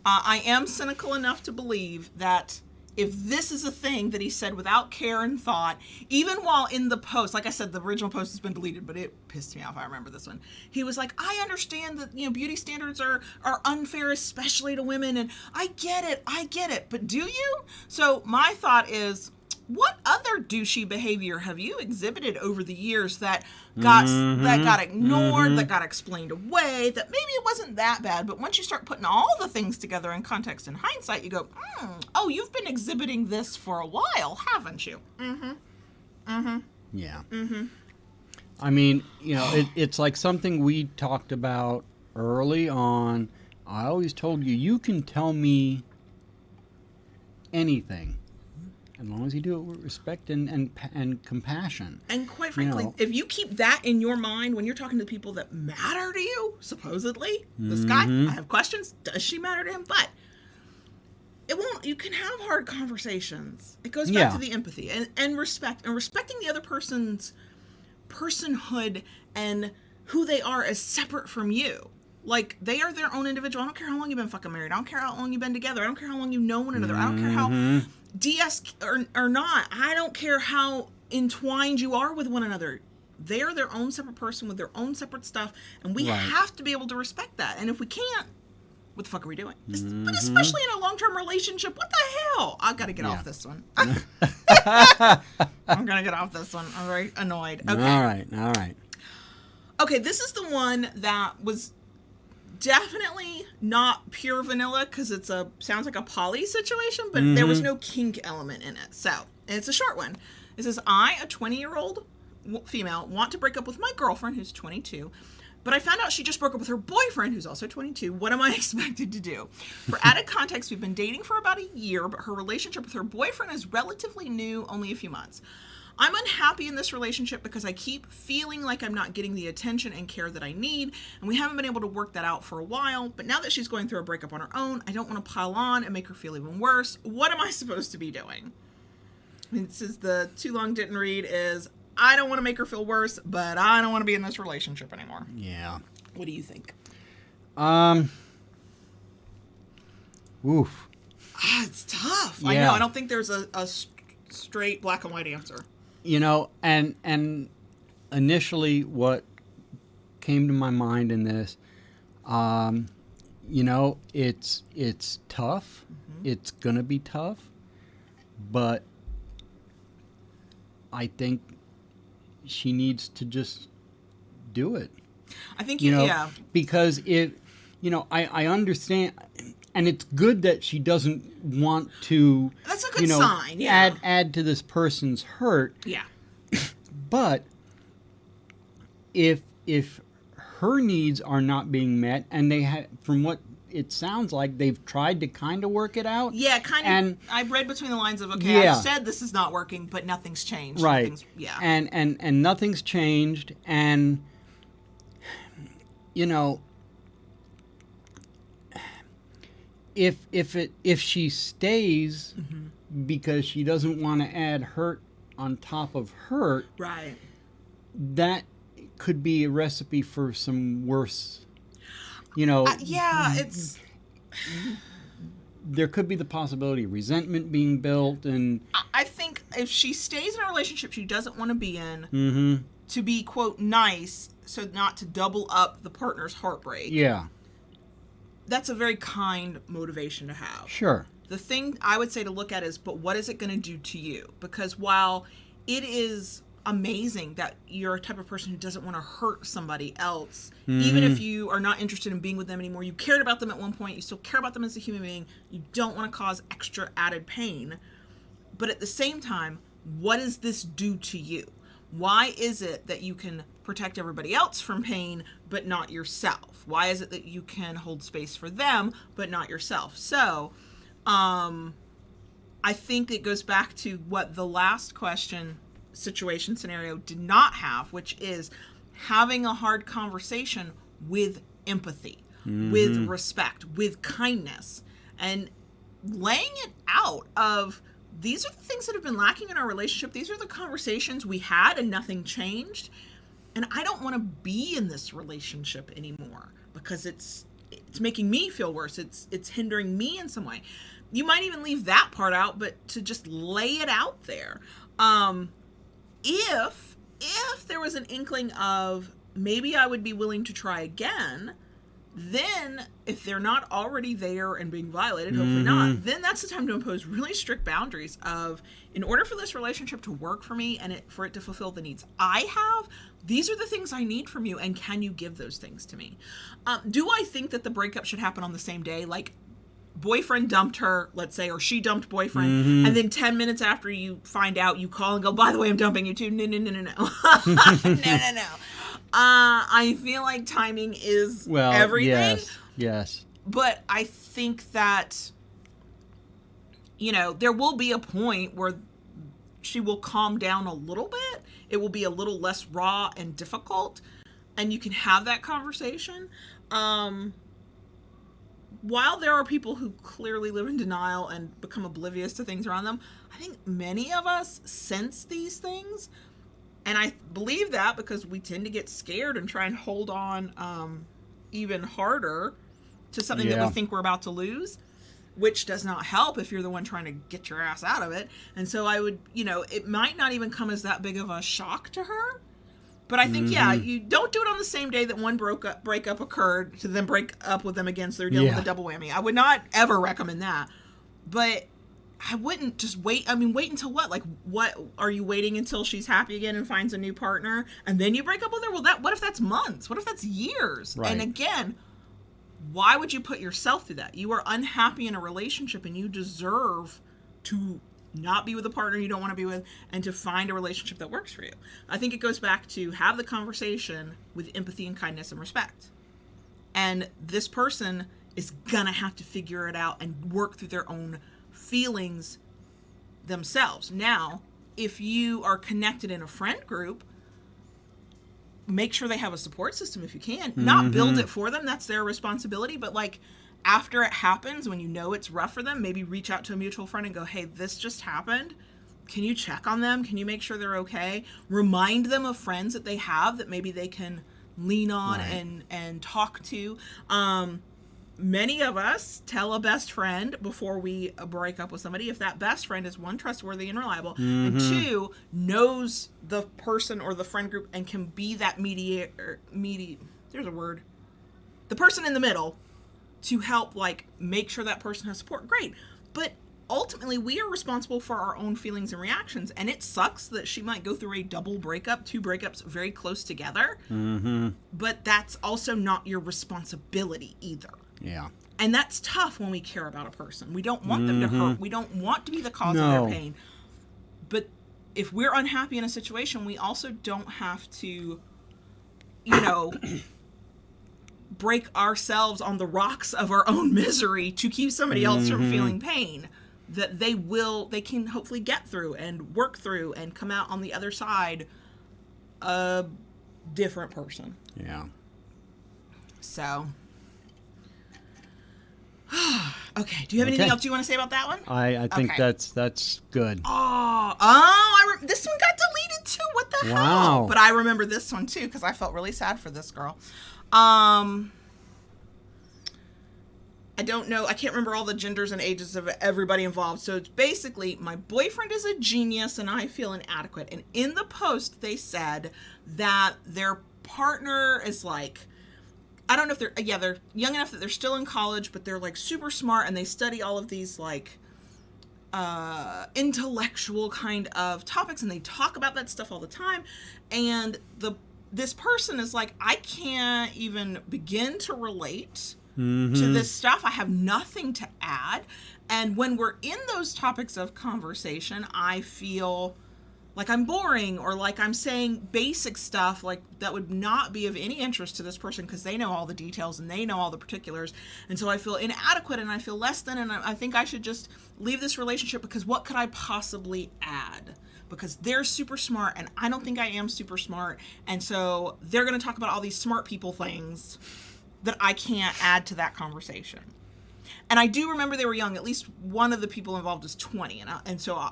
I am cynical enough to believe that if this is a thing that he said without care and thought, even while in the post, like I said, the original post has been deleted, but it pissed me off. I remember this one. He was like, I understand that, beauty standards are unfair, especially to women. And I get it. But do you? So my thought is, what other douchey behavior have you exhibited over the years that got ignored, that got explained away, that maybe it wasn't that bad, but once you start putting all the things together in context and hindsight, you go, oh, you've been exhibiting this for a while, haven't you? Mm-hmm. Mm-hmm.
Yeah.
Mm-hmm.
I mean, it's like something we talked about early on. I always told you, you can tell me anything, as long as you do it with respect and compassion.
And quite frankly, if you keep that in your mind when you're talking to people that matter to you, supposedly, this guy, I have questions, does she matter to him? But it won't, you can have hard conversations. It goes back to the empathy and respect, and respecting the other person's personhood and who they are as separate from you. Like, they are their own individual. I don't care how long you've been fucking married. I don't care how long you've been together. I don't care how long you know one another. I don't care how DS or not. I don't care how entwined you are with one another. They are their own separate person with their own separate stuff, and we have to be able to respect that. And if we can't, what the fuck are we doing? But especially in a long-term relationship, what the hell? I've got to get off this one. I'm gonna get off this one. I'm very annoyed. Okay.
All right.
Okay, this is the one that was definitely not pure vanilla, because sounds like a poly situation, but there was no kink element in it. So, and it's a short one. It says, I, a 20-year-old female, want to break up with my girlfriend who's 22, but I found out she just broke up with her boyfriend who's also 22. What am I expected to do? For added context, we've been dating for about a year, but her relationship with her boyfriend is relatively new, only a few months. I'm unhappy in this relationship because I keep feeling like I'm not getting the attention and care that I need, and we haven't been able to work that out for a while, but now that she's going through a breakup on her own, I don't want to pile on and make her feel even worse. What am I supposed to be doing? And this is the too long didn't read is, I don't want to make her feel worse, but I don't want to be in this relationship anymore.
Yeah.
What do you think?
Oof.
It's tough.
Yeah.
I know. I don't think there's a straight black and white answer.
And initially what came to my mind in this, it's tough. Mm-hmm. It's going to be tough. But I think she needs to just do it.
I think
because I understand, and it's good that she doesn't want to.
That's a good sign. Yeah.
Add to this person's hurt.
Yeah.
But if her needs are not being met, and they have, from what it sounds like, they've tried to kind of work it out.
Yeah, kind of. And I read between the lines of, okay,
yeah.
I've said this is not working, but nothing's changed.
Right.
Yeah.
And nothing's changed, and if she stays mm-hmm. because she doesn't want to add hurt on top of hurt,
right,
that could be a recipe for some worse.
It's.
There could be the possibility of resentment being built, and
I think if she stays in a relationship she doesn't want to be in,
mm-hmm.
to be quote nice, so not to double up the partner's heartbreak.
Yeah.
That's a very kind motivation to have.
Sure.
The thing I would say to look at is, but what is it going to do to you? Because while it is amazing that you're a type of person who doesn't want to hurt somebody else, mm-hmm. even if you are not interested in being with them anymore, you cared about them at one point, you still care about them as a human being, you don't want to cause extra added pain. But at the same time, what does this do to you? Why is it that you can protect everybody else from pain, but not yourself? Why is it that you can hold space for them, but not yourself? So, I think it goes back to what the last situation scenario did not have, which is having a hard conversation with empathy, mm-hmm. with respect, with kindness, and laying it out of, these are the things that have been lacking in our relationship. These are the conversations we had and nothing changed. And I don't want to be in this relationship anymore because it's making me feel worse. It's hindering me in some way. You might even leave that part out, but to just lay it out there. If there was an inkling of maybe I would be willing to try again, then if they're not already there and being violated, hopefully
mm-hmm.
not, then that's the time to impose really strict boundaries of, in order for this relationship to work for me and for it to fulfill the needs I have, these are the things I need from you, and can you give those things to me? Do I think that the breakup should happen on the same day? Like, boyfriend dumped her, let's say, or she dumped boyfriend,
mm-hmm.
and then 10 minutes after you find out, you call and go, by the way, I'm dumping you too. No. No. I feel like timing is everything.
Yes.
But I think that, there will be a point where she will calm down a little bit. It will be a little less raw and difficult, and you can have that conversation. While there are people who clearly live in denial and become oblivious to things around them, I think many of us sense these things. And I believe that because we tend to get scared and try and hold on even harder to something that we think we're about to lose, which does not help if you're the one trying to get your ass out of it. And so I would, it might not even come as that big of a shock to her. But I think,
mm-hmm.
You don't do it on the same day that one breakup occurred to then break up with them again, so they're dealing with a double whammy. I would not ever recommend that. But I wouldn't just wait. I mean, wait until what? Like, what? Are you waiting until she's happy again and finds a new partner, and then you break up with her? Well, what if that's months? What if that's years?
Right.
And again, why would you put yourself through that? You are unhappy in a relationship, and you deserve to not be with a partner you don't want to be with, and to find a relationship that works for you. I think it goes back to have the conversation with empathy and kindness and respect. And this person is gonna have to figure it out and work through their own feelings themselves. Now, if you are connected in a friend group, make sure they have a support system if you can. Not build it for them. That's their responsibility. But like after it happens, when you know it's rough for them, maybe reach out to a mutual friend and go, hey, this just happened. Can you check on them? Can you make sure they're okay? Remind them of friends that they have that maybe they can lean on and talk to. Many of us tell a best friend before we break up with somebody if that best friend is, one, trustworthy and reliable, and two, knows the person or the friend group and can be that there's a word, the person in the middle to help like make sure that person has support. Great. But ultimately we are responsible for our own feelings and reactions, and it sucks that she might go through a double breakup, 2 breakups very close together, but that's also not your responsibility either.
Yeah.
And that's tough when we care about a person. We don't want them to hurt. We don't want to be the cause of their pain. But if we're unhappy in a situation, we also don't have to, break ourselves on the rocks of our own misery to keep somebody else from feeling pain that they can hopefully get through and work through and come out on the other side a different person.
Yeah.
So... okay. Do you have anything else you want to say about that one?
I think that's good.
This one got deleted too. What the hell?
Wow.
But I remember this one too because I felt really sad for this girl. I don't know. I can't remember all the genders and ages of everybody involved. So it's basically, my boyfriend is a genius and I feel inadequate. And in the post, they said that their partner is like, I don't know if they're young enough that they're still in college, but they're like super smart and they study all of these like intellectual kind of topics and they talk about that stuff all the time. And this person is like, I can't even begin to relate to this stuff. I have nothing to add. And when we're in those topics of conversation, I feel like I'm boring or like I'm saying basic stuff like that would not be of any interest to this person because they know all the details and they know all the particulars. And so I feel inadequate and I feel less than, and I think I should just leave this relationship because what could I possibly add? Because they're super smart and I don't think I am super smart. And so they're going to talk about all these smart people things that I can't add to that conversation. And I do remember they were young. At least one of the people involved is 20. And so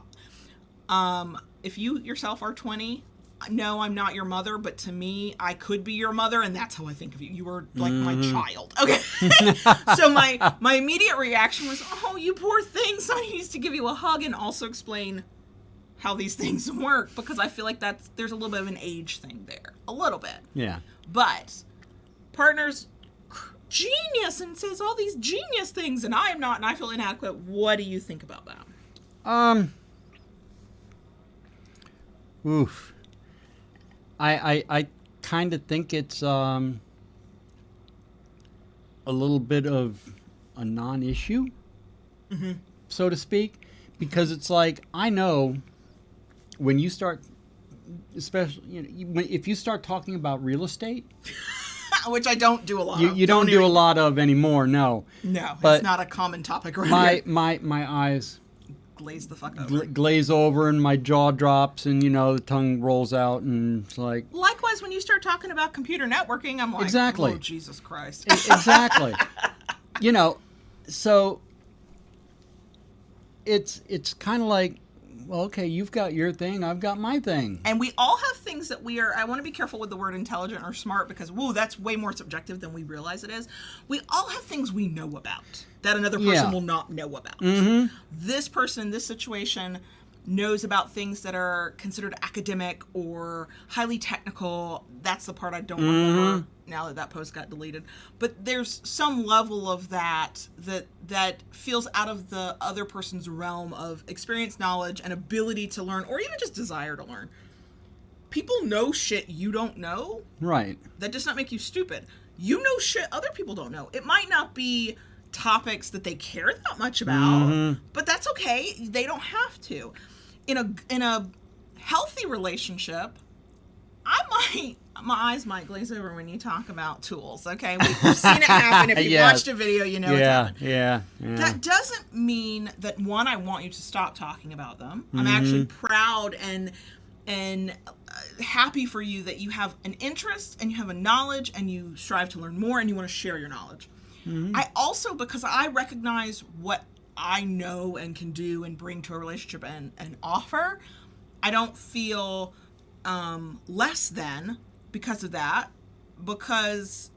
if you yourself are 20, no, I'm not your mother, but to me, I could be your mother, and that's how I think of you. You were like my child. Okay. So my immediate reaction was, oh, you poor thing. Somebody needs to give you a hug and also explain how these things work, because I feel like there's a little bit of an age thing there. A little bit. Yeah. But partner's genius and says all these genius things, and I am not, and I feel inadequate. What do you think about that?
Oof. I kind of think it's a little bit of a non-issue, so to speak, because it's like, I know when you start, especially if you start talking about real estate,
which I don't do a lot.
You don't do a lot of anymore. No,
but it's not a common topic right
my eyes
glaze the fuck over.
Glaze over and my jaw drops and, the tongue rolls out and it's like...
Likewise, when you start talking about computer networking, I'm like,
exactly.
Oh, Jesus Christ.
Exactly. So it's kind of like, well, okay, you've got your thing, I've got my thing.
And we all have things that I want to be careful with the word intelligent or smart because, that's way more subjective than we realize it is. We all have things we know about that another person will not know about. This person in this situation knows about things that are considered academic or highly technical. That's the part I don't remember now that post got deleted. But there's some level of that feels out of the other person's realm of experience, knowledge, and ability to learn, or even just desire to learn. People know shit you don't know. Right. That does not make you stupid. You know shit other people don't know. It might not be topics that they care that much about, but that's okay. They don't have to. In a healthy relationship, I my eyes might glaze over when you talk about tools, okay? We've seen it happen. If you've
Yes.
watched a video, you know it's happened.
Yeah.
That doesn't mean that, one, I want you to stop talking about them. I'm actually proud and happy for you that you have an interest and you have a knowledge and you strive to learn more and you want to share your knowledge. I also, because I recognize what I know and can do and bring to a relationship and offer, I don't feel less than because of that, because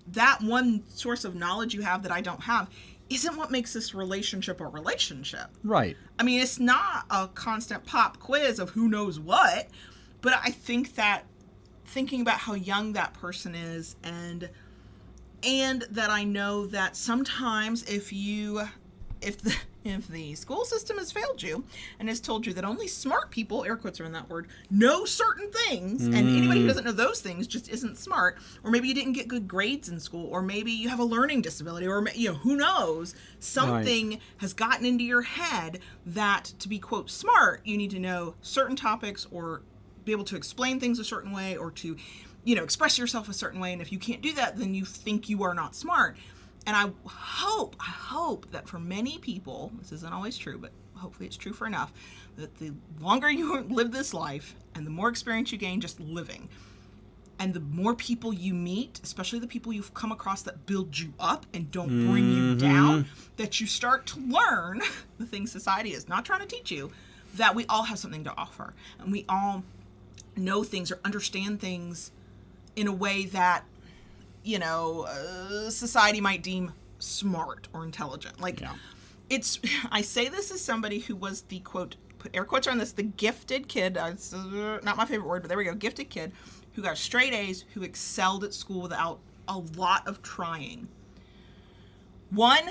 that one source of knowledge you have that I don't have isn't what makes this relationship a relationship.
Right.
I mean, it's not a constant pop quiz of who knows what, but I think that thinking about how young that person is and that I know that sometimes if the school system has failed you and has told you that only smart people, air quotes are in that word, know certain things, and anybody who doesn't know those things just isn't smart, or maybe you didn't get good grades in school, or maybe you have a learning disability, or who knows, something has gotten into your head that to be, quote, smart, you need to know certain topics or be able to explain things a certain way or to, express yourself a certain way, and if you can't do that, then you think you are not smart. And I hope that for many people, this isn't always true, but hopefully it's true for enough, that the longer you live this life and the more experience you gain just living, and the more people you meet, especially the people you've come across that build you up and don't bring you down, that you start to learn the things society is not trying to teach you, that we all have something to offer. And we all know things or understand things in a way that society might deem smart or intelligent. I say this as somebody who was the, quote, put air quotes on this, the gifted kid, it's not my favorite word, but there we go, gifted kid, who got straight A's, who excelled at school without a lot of trying. One,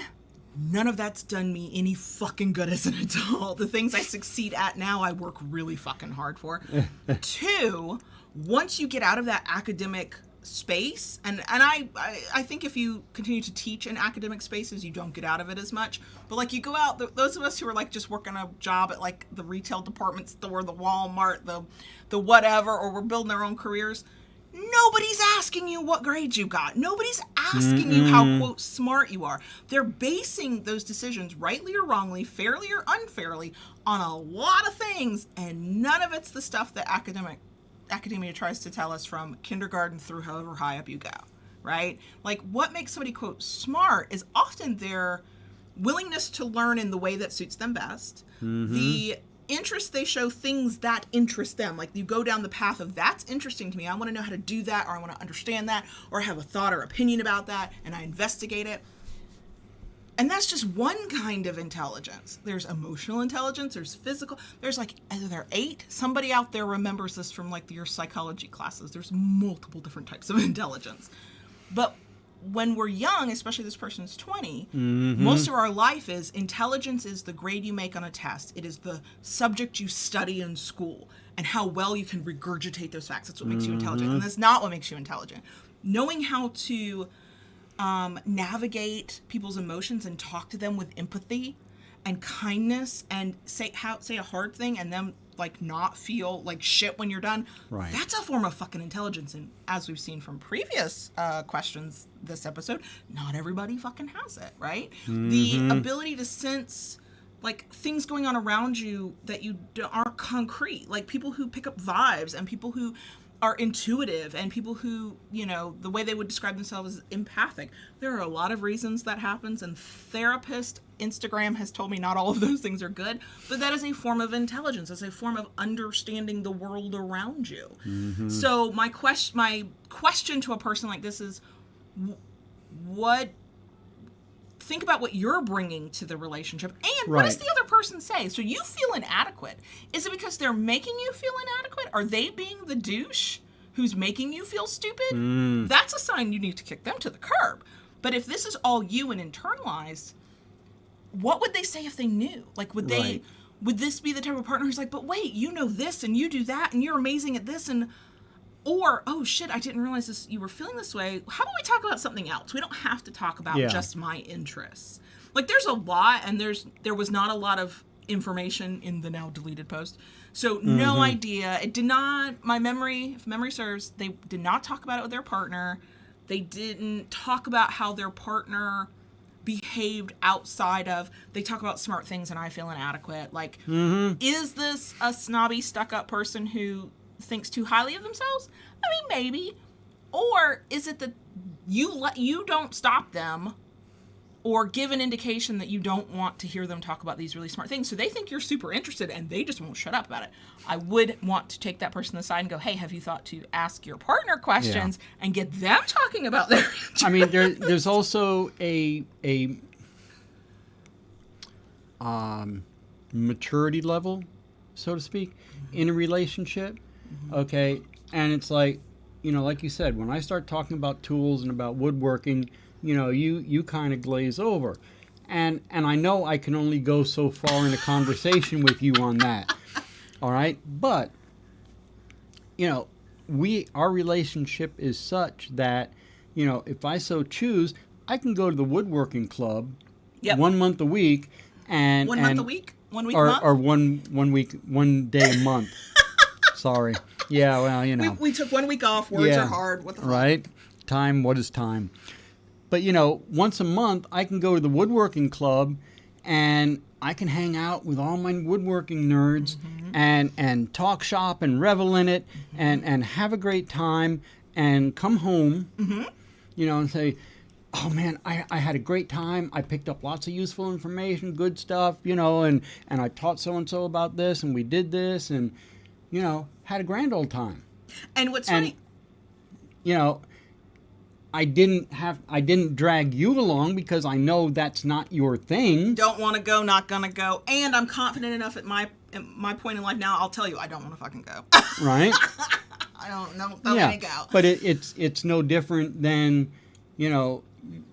none of that's done me any fucking good as an adult. The things I succeed at now, I work really fucking hard for. Two, once you get out of that academic space, and I think if you continue to teach in academic spaces, you don't get out of it as much, but you go out, those of us who are just working a job at the retail department store, the Walmart, the whatever, or we're building our own careers, nobody's asking you what grades you got. Nobody's asking you how, quote, smart you are. They're basing those decisions, rightly or wrongly, fairly or unfairly, on a lot of things, and none of it's the stuff that academia tries to tell us from kindergarten through however high up you go, right? What makes somebody, quote, smart is often their willingness to learn in the way that suits them best, the interest they show, things that interest them. You go down the path of, that's interesting to me, I want to know how to do that, or I want to understand that, or I have a thought or opinion about that, and I investigate it. And that's just one kind of intelligence. There's emotional intelligence, there's physical, there's are there 8? Somebody out there remembers this from your psychology classes. There's multiple different types of intelligence. But when we're young, especially this person's 20, most of our life is intelligence is the grade you make on a test. It is the subject you study in school and how well you can regurgitate those facts. That's what makes you intelligent. And that's not what makes you intelligent. Knowing how to navigate people's emotions and talk to them with empathy and kindness and say a hard thing and then not feel like shit when you're done.
Right.
That's a form of fucking intelligence. And as we've seen from previous questions this episode, not everybody fucking has it, right? The ability to sense things going on around you that you aren't concrete, people who pick up vibes and people who are intuitive and people who, the way they would describe themselves is empathic. There are a lot of reasons that happens, and Instagram has told me not all of those things are good, but that is a form of intelligence. It's a form of understanding the world around you. So my question to a person like this is, think about what you're bringing to the relationship, and what does the other person say? So you feel inadequate. Is it because they're making you feel inadequate? Are they being the douche who's making you feel stupid? That's a sign you need to kick them to the curb. But if this is all you and internalized, what would they say if they knew? Would this be the type of partner who's but wait, you know this and you do that and you're amazing at this, and or, oh shit, I didn't realize this, you were feeling this way. How about we talk about something else? We don't have to talk about just my interests. There's a lot, and there was not a lot of information in the now deleted post. So no idea. It did not, if memory serves, they did not talk about it with their partner. They didn't talk about how their partner behaved outside of, they talk about smart things and I feel inadequate. Like, is this a snobby, stuck-up person who thinks too highly of themselves? I mean, maybe. Or is it that you don't stop them or give an indication that you don't want to hear them talk about these really smart things. So they think you're super interested and they just won't shut up about it. I would want to take that person aside and go, hey, have you thought to ask your partner questions and get them talking about their interests?
I mean, there's also a maturity level, so to speak, in a relationship. Okay. And it's like, like you said, when I start talking about tools and about woodworking, you kind of glaze over. And I know I can only go so far in a conversation with you on that. All right? But, our relationship is such that, if I so choose, I can go to the woodworking club 1 month a week and...
1 month a week? 1 week a
or,
month?
Or one day a month. Sorry. Yeah, well,
We took 1 week off. Words are hard. What the fuck?
Right? Time, what is time? But, once a month, I can go to the woodworking club and I can hang out with all my woodworking nerds and talk shop and revel in it and have a great time and come home, and say, oh, man, I had a great time. I picked up lots of useful information, good stuff, and I taught so-and-so about this and we did this and, had a grand old time.
And what's funny...
I didn't drag you along because I know that's not your thing.
Don't want to go, not gonna go. And I'm confident enough at my point in life now, I'll tell you, I don't want to fucking go.
Right?
I don't want to go.
But it's no different than,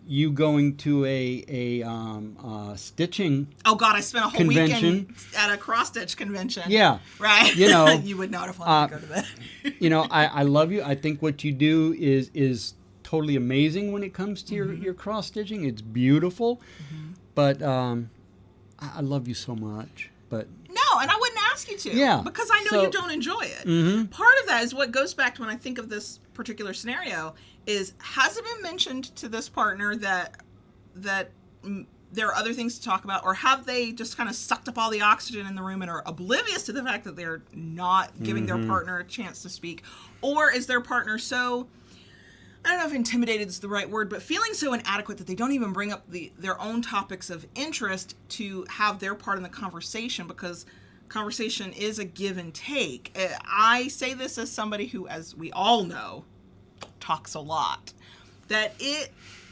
you going to a stitching
Oh God, I spent a whole
convention.
weekend at a cross-stitch convention.
Yeah.
Right?
You
would not have wanted to go to that.
I love you. I think what you do is totally amazing when it comes to your cross stitching. It's beautiful, but I love you so much. But
no, and I wouldn't ask you to.
Yeah,
because I know you don't enjoy it. Part of that is what goes back to when I think of this particular scenario is, has it been mentioned to this partner that there are other things to talk about, or have they just kind of sucked up all the oxygen in the room and are oblivious to the fact that they're not giving their partner a chance to speak, or is their partner so, I don't know if intimidated is the right word, but feeling so inadequate that they don't even bring up their own topics of interest to have their part in the conversation, because conversation is a give and take. I say this as somebody who, as we all know, talks a lot, that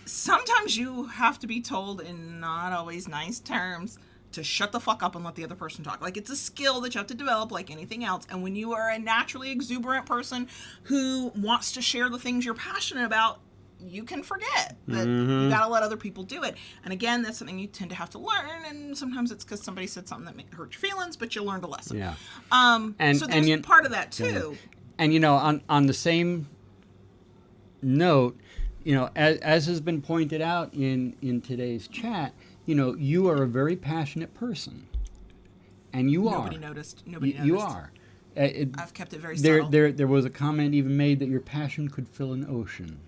sometimes you have to be told in not always nice terms to shut the fuck up and let the other person talk. Like, it's a skill that you have to develop like anything else. And when you are a naturally exuberant person who wants to share the things you're passionate about, you can forget that you gotta let other people do it. And again, that's something you tend to have to learn. And sometimes it's because somebody said something that hurt your feelings, but you learned a lesson.
Yeah.
So there's part of that too.
And on the same note, as has been pointed out in today's chat, you are a very passionate person, and
Nobody noticed.
You are.
I've kept it very subtle.
There was a comment even made that your passion could fill an ocean.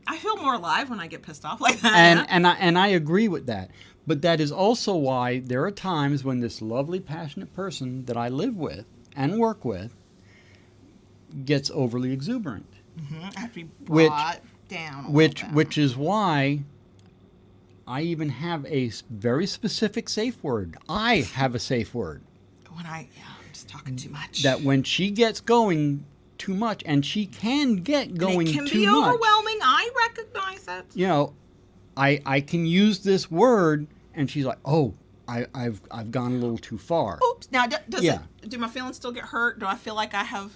I feel more alive when I get pissed off like that.
And I agree with that. But that is also why there are times when this lovely, passionate person that I live with and work with gets overly exuberant.
I have to be brought down.
Which is why I even have a very specific safe word. I have a safe word.
I'm just talking too much.
That when she gets going too much, and she can get going too much.
It can be overwhelming. I recognize it.
I can use this word, and she's like, oh, I've gone a little too far.
Oops. Now, do my feelings still get hurt? Do I feel like I have,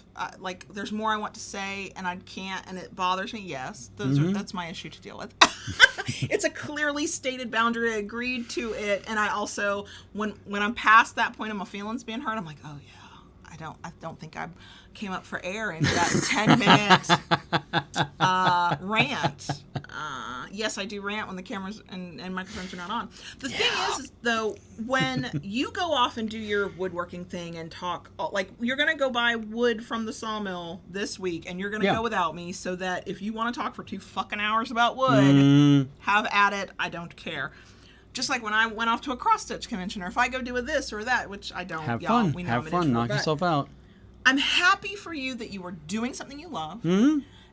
there's more I want to say and I can't and it bothers me? Yes. That's my issue to deal with. It's a clearly stated boundary. I agreed to it. And I also, when I'm past that point of my feelings being hurt, I'm like, oh yeah. I don't think I came up for air in that 10-minute rant. yes, I do rant when the cameras and microphones are not on. The thing is, though, when you go off and do your woodworking thing and talk, like, you're going to go buy wood from the sawmill this week, and you're going to go without me, so that if you want to talk for 2 fucking hours about wood, have at it. I don't care. Just like when I went off to a cross-stitch convention, or if I go do a this or that, which I don't.
Have
y'all,
fun.
we know
Have fun. Knock yourself out.
I'm happy for you that you are doing something you love.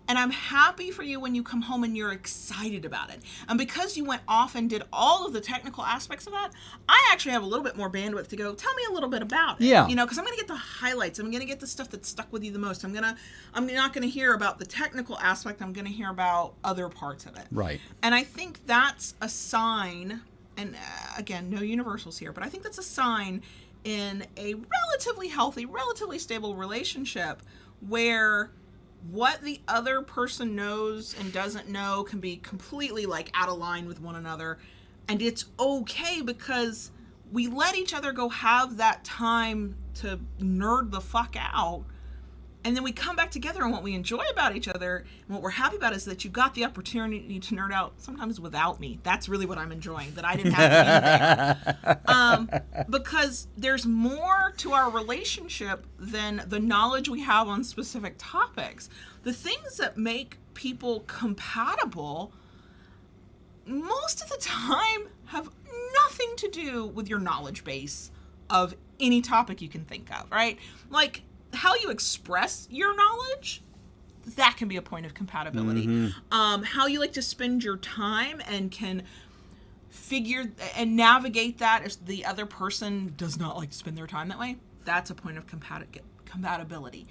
And I'm happy for you when you come home and you're excited about it. And because you went off and did all of the technical aspects of that, I actually have a little bit more bandwidth to go, tell me a little bit about it.
Yeah.
You know, because I'm going to get the highlights. I'm going to get the stuff that stuck with you the most. I'm not going to hear about the technical aspect. I'm going to hear about other parts of it.
Right.
And I think that's a sign, and again, no universals here, but I think that's a sign in a relatively healthy, relatively stable relationship where what the other person knows and doesn't know can be completely like out of line with one another. And it's okay because we let each other go have that time to nerd the fuck out. And then we come back together, and what we enjoy about each other and what we're happy about is that you got the opportunity to nerd out sometimes without me. That's really what I'm enjoying, that I didn't have to be there. Because there's more to our relationship than the knowledge we have on specific topics. The things that make people compatible most of the time have nothing to do with your knowledge base of any topic you can think of, right? Like, how you express your knowledge, that can be a point of compatibility. How you like to spend your time and can figure and navigate that if the other person does not like to spend their time that way, that's a point of compatibility.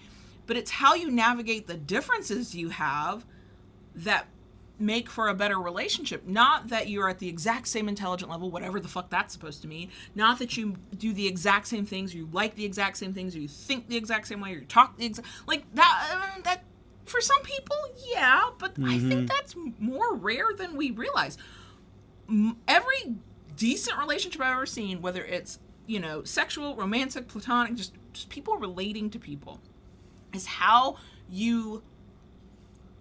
But it's how you navigate the differences you have that make for a better relationship. Not that you're at the exact same intelligent level, whatever the fuck that's supposed to mean. Not that you do the exact same things, you like the exact same things, or you think the exact same way, or you talk the exact... Like, that for some people, yeah, but I think that's more rare than we realize. Every decent relationship I've ever seen, whether it's, you know, sexual, romantic, platonic, just people relating to people, is how you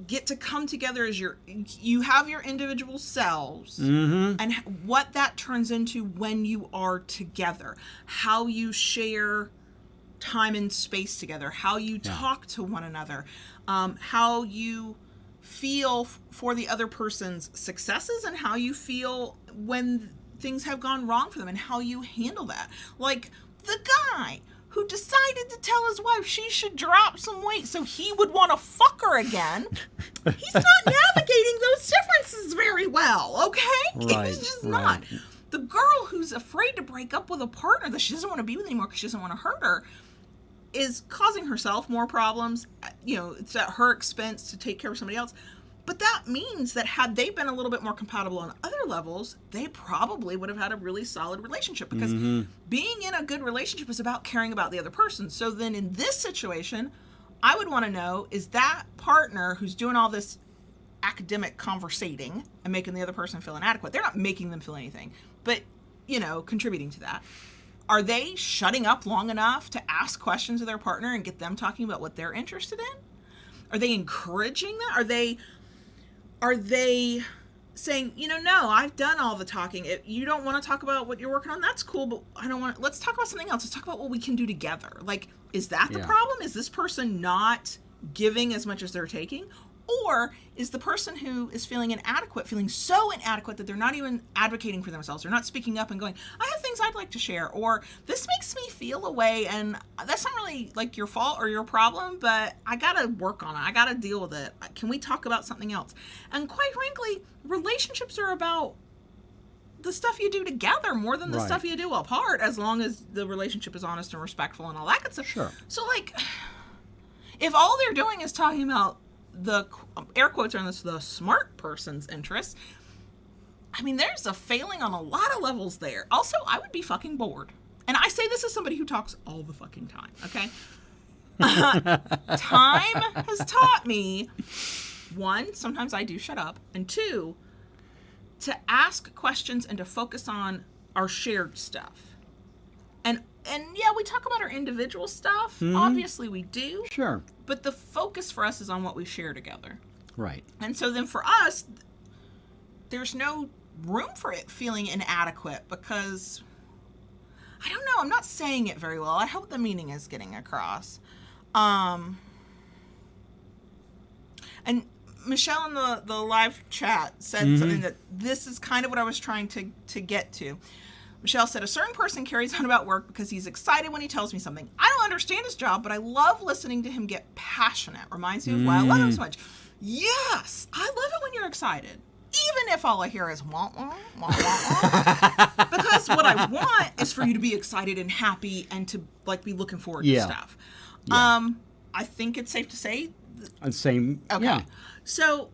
get to come together as you have your individual selves, and what that turns into when you are together, how you share time and space together, how you talk to one another, how you feel for the other person's successes, and how you feel when things have gone wrong for them, and how you handle that. Like the guy who decided to tell his wife she should drop some weight so he would want to fuck her again, he's not navigating those differences very well, okay?
Right,
He's just not. The girl who's afraid to break up with a partner that she doesn't want to be with anymore because she doesn't want to hurt her is causing herself more problems. You know, it's at her expense to take care of somebody else. But that means that had they been a little bit more compatible on other levels, they probably would have had a really solid relationship, because being in a good relationship is about caring about the other person. So then in this situation, I would want to know, is that partner who's doing all this academic conversating and making the other person feel inadequate? They're not making them feel anything, but, you know, contributing to that. Are they shutting up long enough to ask questions of their partner and get them talking about what they're interested in? Are they encouraging that? Are they saying, you know, no, I've done all the talking. If you don't want to talk about what you're working on, that's cool, but I don't want to. Let's talk about something else. Let's talk about what we can do together. Like, is that the problem? Is this person not giving as much as they're taking? Or is the person who is feeling inadequate, feeling so inadequate that they're not even advocating for themselves? They're not speaking up and going, I have things I'd like to share, or this makes me feel a way, and that's not really like your fault or your problem, but I gotta work on it. I gotta deal with it. Can we talk about something else? And quite frankly, relationships are about the stuff you do together more than the stuff you do apart, as long as the relationship is honest and respectful and all that good stuff.
Sure.
So, like, if all they're doing is talking about the air quotes are the smart person's interests, I mean, there's a failing on a lot of levels there. Also, I would be fucking bored. And I say this as somebody who talks all the fucking time, okay? Time has taught me, one, sometimes I do shut up, and two, to ask questions and to focus on our shared stuff. And yeah, we talk about our individual stuff. Obviously we do.
Sure.
But the focus for us is on what we share together.
Right.
And so then for us, there's no room for it feeling inadequate because, I don't know, I'm not saying it very well. I hope the meaning is getting across. And Michelle in the live chat said something that this is kind of what I was trying to get to. Michelle said, a certain person carries on about work because he's excited when he tells me something. I don't understand his job, but I love listening to him get passionate. Reminds me of why I love him so much. Yes, I love it when you're excited. Even if all I hear is wah, wah, wah, wah, wah. Because what I want is for you to be excited and happy and to like be looking forward to stuff. Yeah. I think it's safe to say.
Same.
Okay.
Yeah.
So,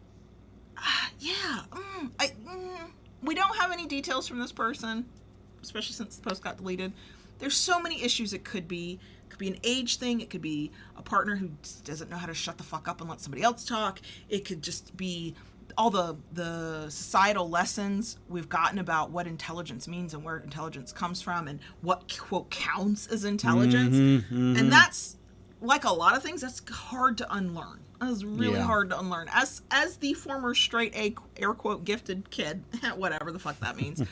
we don't have any details from this person, especially since the post got deleted. There's so many issues it could be. It could be an age thing. It could be a partner who doesn't know how to shut the fuck up and let somebody else talk. It could just be all the societal lessons we've gotten about what intelligence means and where intelligence comes from and what, quote, counts as intelligence. And that's, like a lot of things, that's hard to unlearn. That's really hard to unlearn. As the former straight A, air quote, gifted kid, whatever the fuck that means,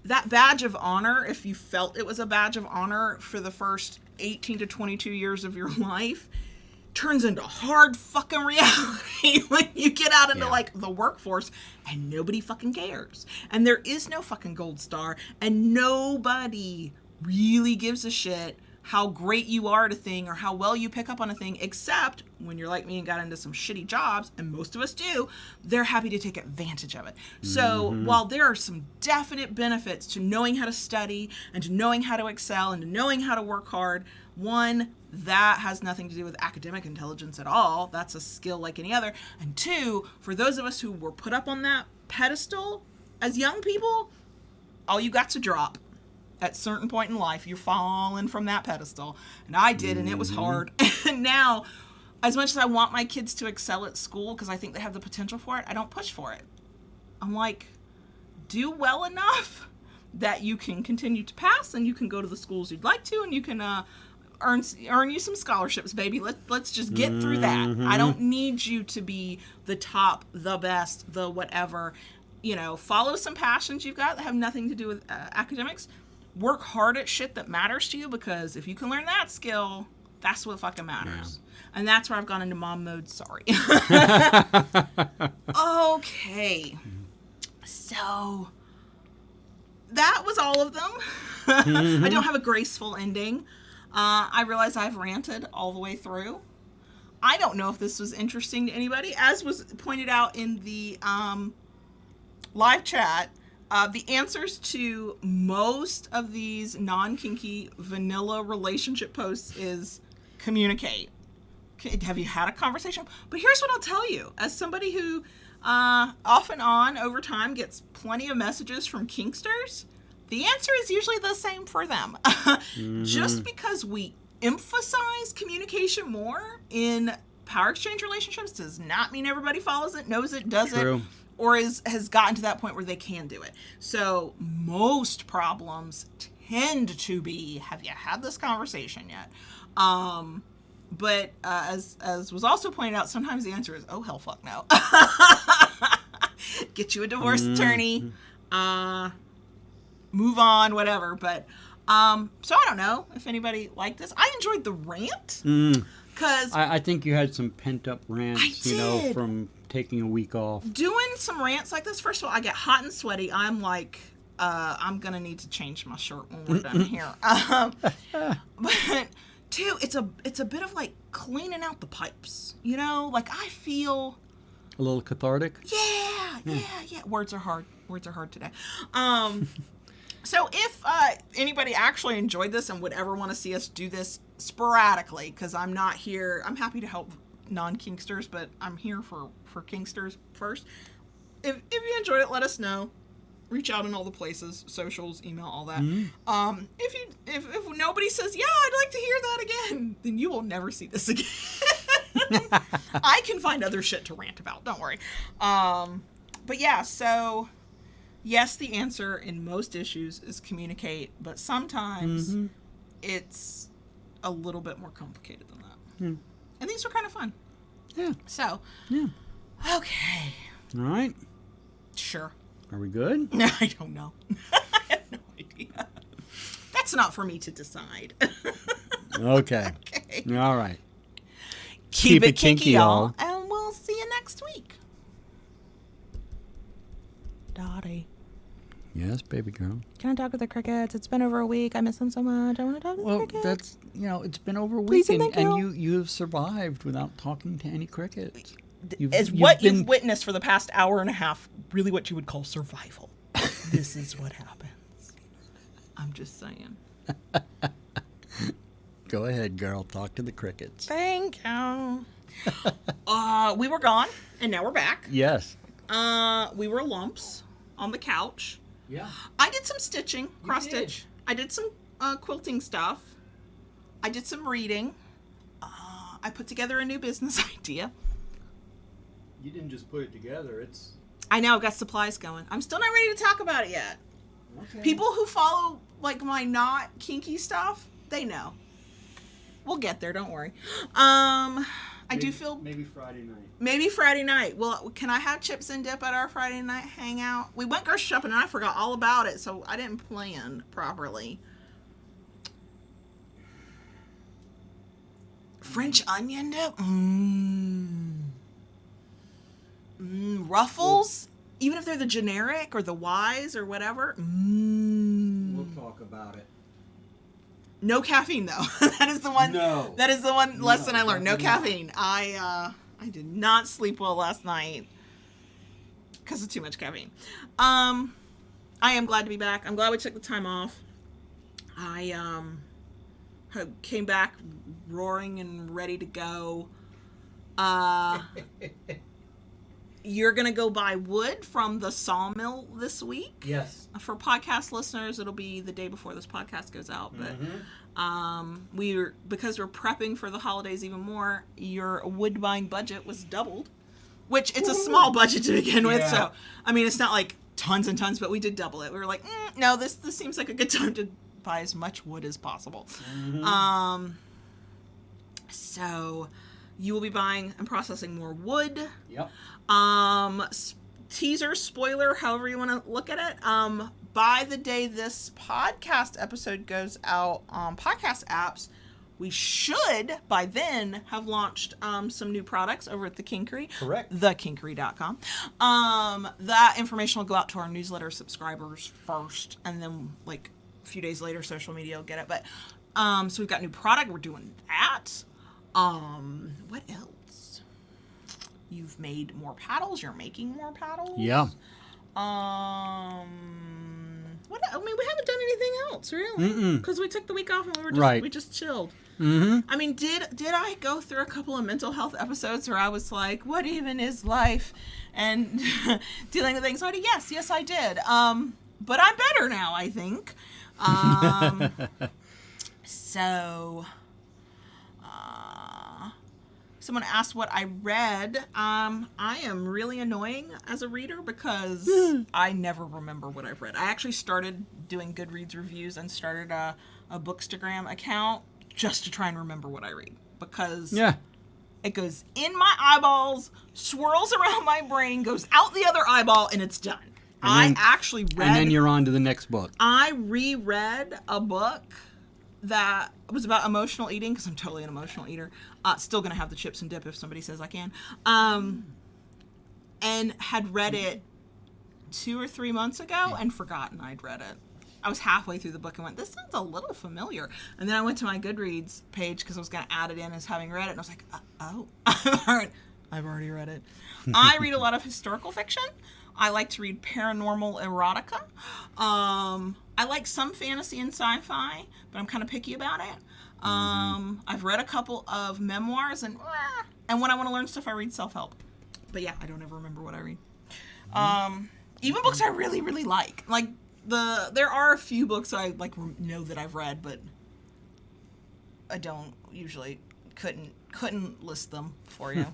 that badge of honor, if you felt it was a badge of honor for the first 18 to 22 years of your life, turns into hard fucking reality when you get out into like the workforce and nobody fucking cares. And there is no fucking gold star and nobody really gives a shit how great you are at a thing or how well you pick up on a thing, except when you're like me and got into some shitty jobs, and most of us do, they're happy to take advantage of it. So while there are some definite benefits to knowing how to study and to knowing how to excel and to knowing how to work hard, one, that has nothing to do with academic intelligence at all. That's a skill like any other. And two, for those of us who were put up on that pedestal as young people, all you got's a drop. At a certain point in life, you're falling from that pedestal. And I did, and it was hard. And now, as much as I want my kids to excel at school because I think they have the potential for it, I don't push for it. I'm like, do well enough that you can continue to pass and you can go to the schools you'd like to and you can earn you some scholarships, baby. Let's just get through that. I don't need you to be the top, the best, the whatever. You know, follow some passions you've got that have nothing to do with academics. Work hard at shit that matters to you, because if you can learn that skill, that's what fucking matters. And that's where I've gone into mom mode. Sorry. Okay. So that was all of them. I don't have a graceful ending. I realize I've ranted all the way through. I don't know if this was interesting to anybody. As was pointed out in the live chat, the answers to most of these non-kinky vanilla relationship posts is communicate. Have you had a conversation? But here's what I'll tell you. As somebody who off and on over time gets plenty of messages from kinksters, the answer is usually the same for them. Just because we emphasize communication more in power exchange relationships does not mean everybody follows it, knows it, does it, or has gotten to that point where they can do it. So most problems tend to be, have you had this conversation yet? But as was also pointed out, sometimes the answer is, oh, hell fuck no. Get you a divorce attorney, move on, whatever. But so I don't know if anybody liked this. I enjoyed the rant. Because
I think you had some pent-up rants, you know, from taking a week off. Doing
some rants like this, first of all, I get hot and sweaty. I'm like, I'm going to need to change my shirt when we're done here. But two, it's a bit of like cleaning out the pipes, you know? Like I feel...
A little cathartic?
Yeah. Words are hard today. So if anybody actually enjoyed this and would ever want to see us do this sporadically, because I'm not here, I'm happy to help non-kinksters, but I'm here for kinksters first. If you enjoyed it, let us know. Reach out in all the places, socials, email, all that. If nobody says, yeah, I'd like to hear that again, then you will never see this again. I can find other shit to rant about, don't worry. But yeah, so yes, the answer in most issues is communicate, but sometimes it's a little bit more complicated than that. And these were kind of fun.
Yeah.
So, okay.
All right.
Sure.
Are we good?
I don't know. I have no idea. That's not for me to decide.
Okay.
Okay.
All right.
Keep it kinky, y'all. And we'll see you next week. Dottie.
Yes, baby girl.
Can I talk to the crickets? It's been over a week. I miss them so much. I want to talk to the crickets.
That's, it's been over a
Please
week,
and thank
and
you.
you've survived without talking to any crickets.
You've
been-
witnessed for the past hour and a half, really what you would call survival. This is what happens. I'm just saying.
Go ahead, girl. Talk to the crickets.
Thank you. We were gone, and now we're back.
Yes.
We were lumps on the couch.
Yeah.
I did some stitching, cross
did.
stitch. I did some quilting stuff. I did some reading. I put together a new business idea.
You didn't just put it together.
I know, I've got supplies going. I'm still not ready to talk about it yet.
Okay.
People who follow, like, my not kinky stuff, they know. We'll get there, don't worry. I do feel...
Maybe Friday night.
Maybe Friday night. Well, can I have chips and dip at our Friday night hangout? We went grocery shopping and I forgot all about it, so I didn't plan properly. French onion dip? Ruffles? Even if they're the generic or the Wise or whatever?
We'll talk about it.
No caffeine, though. That is the one.
No.
That is the one lesson I learned. No
definitely
caffeine. I did not sleep well last night because of too much caffeine. I am glad to be back. I'm glad we took the time off. I came back roaring and ready to go. You're gonna go buy wood from the sawmill this week.
Yes.
For podcast listeners, it'll be the day before this podcast goes out. But because we're prepping for the holidays even more, your wood buying budget was doubled, which it's a small budget to begin with.
Yeah.
So, I mean, it's not like tons and tons, but we did double it. We were like, no, this seems like a good time to buy as much wood as possible. So you will be buying and processing more wood.
Yep.
Teaser, spoiler, however you want to look at it. By the day this podcast episode goes out on podcast apps, we should by then have launched some new products over at the Kinkery.
Correct.
Thekinkery.com. That information will go out to our newsletter subscribers first, and then like a few days later, social media will get it. But so we've got new product. We're doing that. What else? You've made more paddles. You're making more paddles.
Yeah.
What? I mean, we haven't done anything else really, because we took the week off and we just chilled. I mean, did I go through a couple of mental health episodes where I was like, what even is life, and dealing with anxiety? Yes, I did. But I'm better now, I think. So. Someone asked what I read. I am really annoying as a reader because I never remember what I've read. I actually started doing Goodreads reviews and started a Bookstagram account just to try and remember what I read, because it goes in my eyeballs, swirls around my brain, goes out the other eyeball, and it's done. I actually read...
And then you're on to the next book.
I reread a book that was about emotional eating, because I'm totally an emotional eater. Still gonna have the chips and dip if somebody says I can. And had read it 2 or 3 months ago and forgotten I'd read it. I was halfway through the book and went, this sounds a little familiar. And then I went to my Goodreads page because I was gonna add it in as having read it, and I was like, oh, I've already read it. I read a lot of historical fiction. I like to read paranormal erotica. I like some fantasy and sci-fi, but I'm kind of picky about it. I've read a couple of memoirs, and when I want to learn stuff, I read self-help. But yeah, I don't ever remember what I read. Even books I really, really like. Like there are a few books I like know that I've read, but I don't usually couldn't list them for you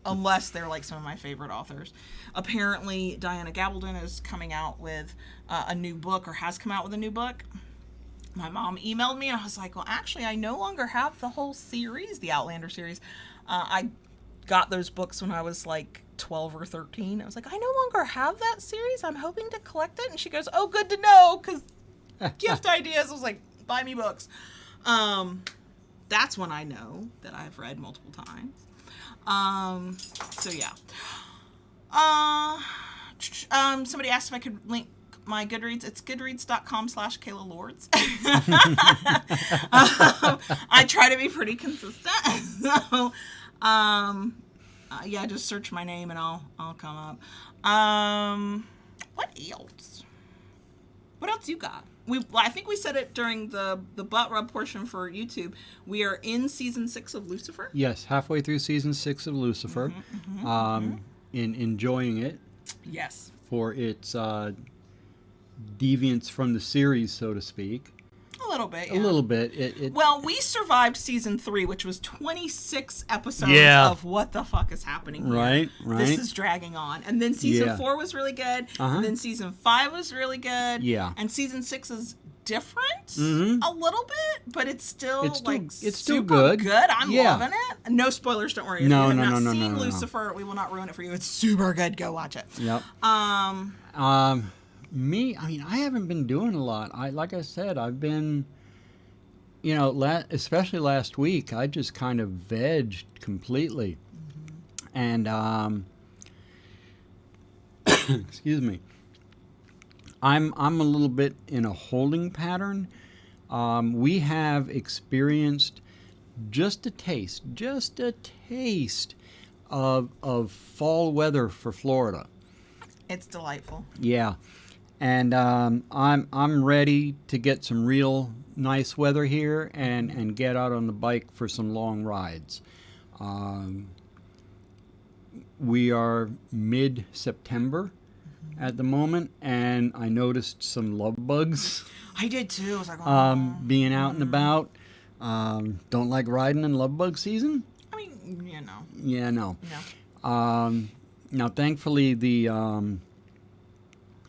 unless they're like some of my favorite authors. Apparently, Diana Gabaldon is coming out with a new book, or has come out with a new book. My mom emailed me and I was like, well, actually, I no longer have the whole series, the Outlander series. I got those books when I was like 12 or 13. I was like, I no longer have that series. I'm hoping to collect it. And she goes, oh, good to know, because gift ideas. I was like, buy me books. That's when I know that I've read multiple times. So yeah. Somebody asked if I could link my Goodreads. It's goodreads.com/Kayla Lords. I try to be pretty consistent. So, yeah, just search my name and I'll come up. What else? What else you got? I think we said it during the butt rub portion for YouTube. We are in season 6 of Lucifer.
Yes, halfway through season 6 of Lucifer. In enjoying it.
Yes.
For its deviance from the series, so to speak.
A little bit, yeah.
A little bit.
Well, we survived season 3, which was 26 episodes of what the fuck is happening here.
Right.
This is dragging on. And then season 4 was really good. And then season 5 was really good.
Yeah.
And season 6 is different a little bit, but it's still
still good.
I'm loving it. No spoilers, don't worry. If you have not seen Lucifer, we will not ruin it for you. It's super good. Go watch it.
Yep. Me, I mean, I haven't been doing a lot. Like I said, I've been, especially last week, I just kind of vegged completely. And, excuse me, I'm a little bit in a holding pattern. We have experienced just a taste of fall weather for Florida.
It's delightful.
Yeah. And I'm ready to get some real nice weather here and get out on the bike for some long rides. We are mid-September at the moment, and I noticed some love bugs.
I did too. I was like,
being out and about. Don't like riding in love bug season?
I mean,
Yeah, no.
No.
Now, thankfully, the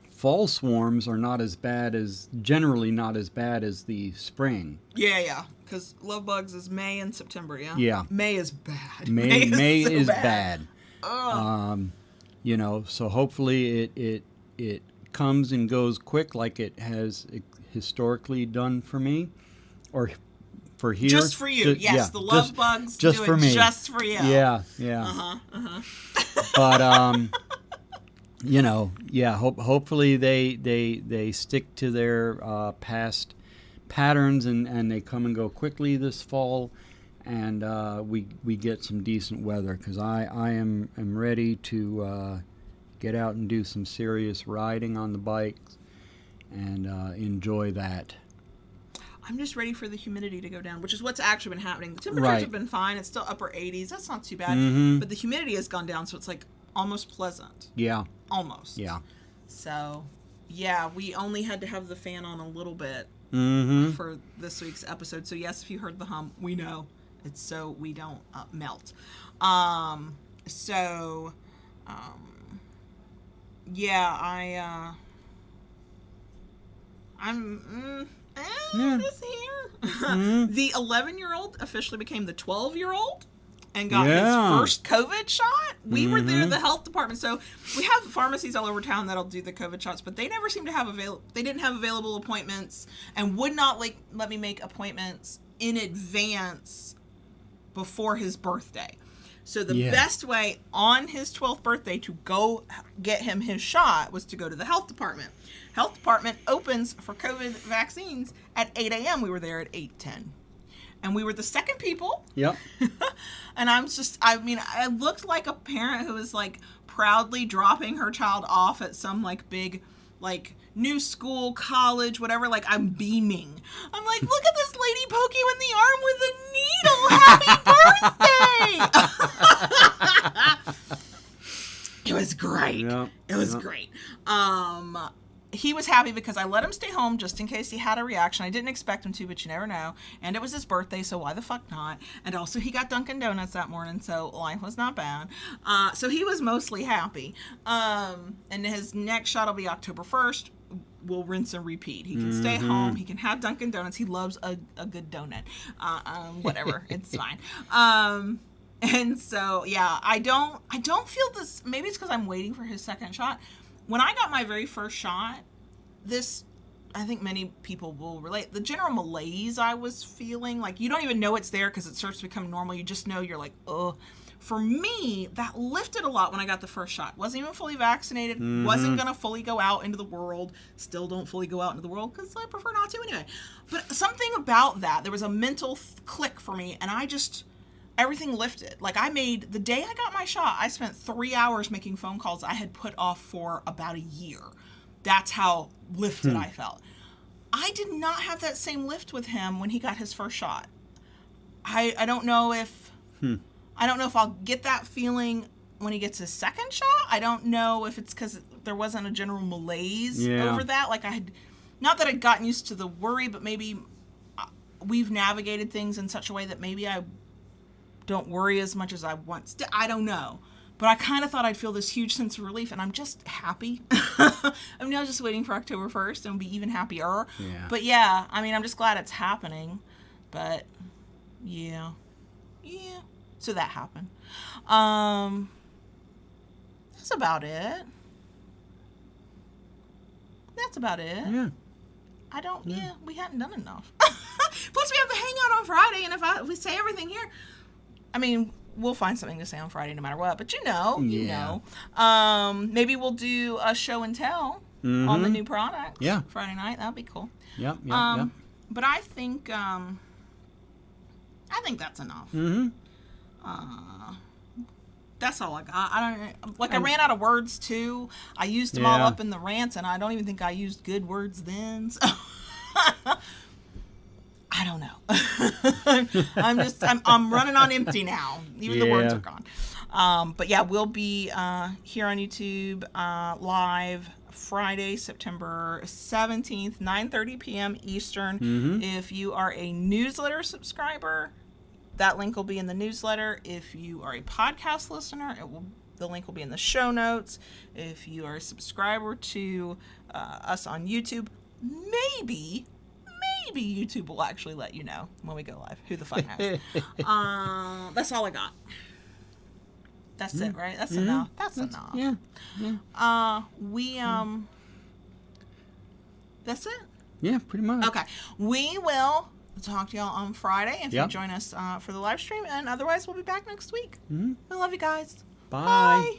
fall swarms are generally not as bad as the spring.
Yeah. Because love bugs is May and September, yeah?
Yeah.
May is bad.
May is bad.
Ugh.
So hopefully it comes and goes quick like it has historically done for me. Or for here.
Just for you, yes. The love bugs
just
do
for
it
me.
Just for you.
Yeah. But hopefully they stick to their past patterns and they come and go quickly this fall, and we get some decent weather, because I am ready to get out and do some serious riding on the bikes and enjoy that.
I'm just ready for the humidity to go down, which is what's actually been happening. The temperatures have been fine. It's still upper 80s. That's not too bad. But the humidity has gone down, so it's like almost pleasant.
Yeah.
Almost.
Yeah.
So, yeah, we only had to have the fan on a little bit for this week's episode. So, yes, if you heard the hum, we know. It's so we don't melt. I'm just here. The 11-year-old officially became the 12-year-old and got his first COVID shot. We were there, the health department. So we have pharmacies all over town that'll do the COVID shots, but they never seem to have they didn't have available appointments and would not let me make appointments in advance before his birthday. So the best way on his 12th birthday to go get him his shot was to go to the health department. Health department opens for COVID vaccines at 8 a.m. We were there at 8:10. And we were the second people.
Yep.
And I looked like a parent who was like proudly dropping her child off at some like big like new school, college, whatever. Like I'm beaming. I'm like, look at this lady poke you in the arm with a needle. Happy birthday. It was great.
Yep.
It was great. He was happy because I let him stay home just in case he had a reaction. I didn't expect him to, but you never know. And it was his birthday, so why the fuck not? And also he got Dunkin' Donuts that morning, so life was not bad. So he was mostly happy. And his next shot will be October 1st. We'll rinse and repeat. He can stay home. He can have Dunkin' Donuts. He loves a good donut. Whatever. It's fine. And so, yeah, I don't feel this. Maybe it's because I'm waiting for his second shot. When I got my very first shot, I think many people will relate. The general malaise I was feeling, like you don't even know it's there because it starts to become normal. You just know you're like, ugh. For me, that lifted a lot when I got the first shot. Wasn't even fully vaccinated. Wasn't going to fully go out into the world. Still don't fully go out into the world because I prefer not to anyway. But something about that, there was a mental click for me, and everything lifted. Like the day I got my shot, I spent 3 hours making phone calls I had put off for about a year. That's how lifted I felt. I did not have that same lift with him when he got his first shot. I don't know if I'll get that feeling when he gets his second shot. I don't know if it's because there wasn't a general malaise over that. Like not that I'd gotten used to the worry, but maybe we've navigated things in such a way that maybe I don't worry as much as I once did. I don't know. But I kind of thought I'd feel this huge sense of relief, and I'm just happy. I'm now just waiting for October 1st, and I'll be even happier.
Yeah.
But yeah, I mean, I'm just glad it's happening. But yeah. So that happened. That's about it.
Yeah.
We hadn't done enough. Plus, we have the hangout on Friday, and if we say everything here, I mean, we'll find something to say on Friday no matter what. But you know. Maybe we'll do a show and tell on the new products.
Yeah.
Friday night. That'd be cool.
Yep.
But I think that's enough. That's all I got. I ran out of words too. I used them all up in the rants, and I don't even think I used good words then. So I don't know. I'm running on empty now. Even the words are gone. But yeah, we'll be here on YouTube live Friday, September 17th, 9:30 p.m. Eastern. If you are a newsletter subscriber, that link will be in the newsletter. If you are a podcast listener, the link will be in the show notes. If you are a subscriber to us on YouTube, maybe YouTube will actually let you know when we go live. Who the fuck knows? That's all I got. That's it, right? That's enough. That's enough.
Yeah.
That's it?
Yeah, pretty much.
Okay. We will talk to y'all on Friday if you join us for the live stream, and otherwise we'll be back next week. I love you guys.
Bye.
Bye.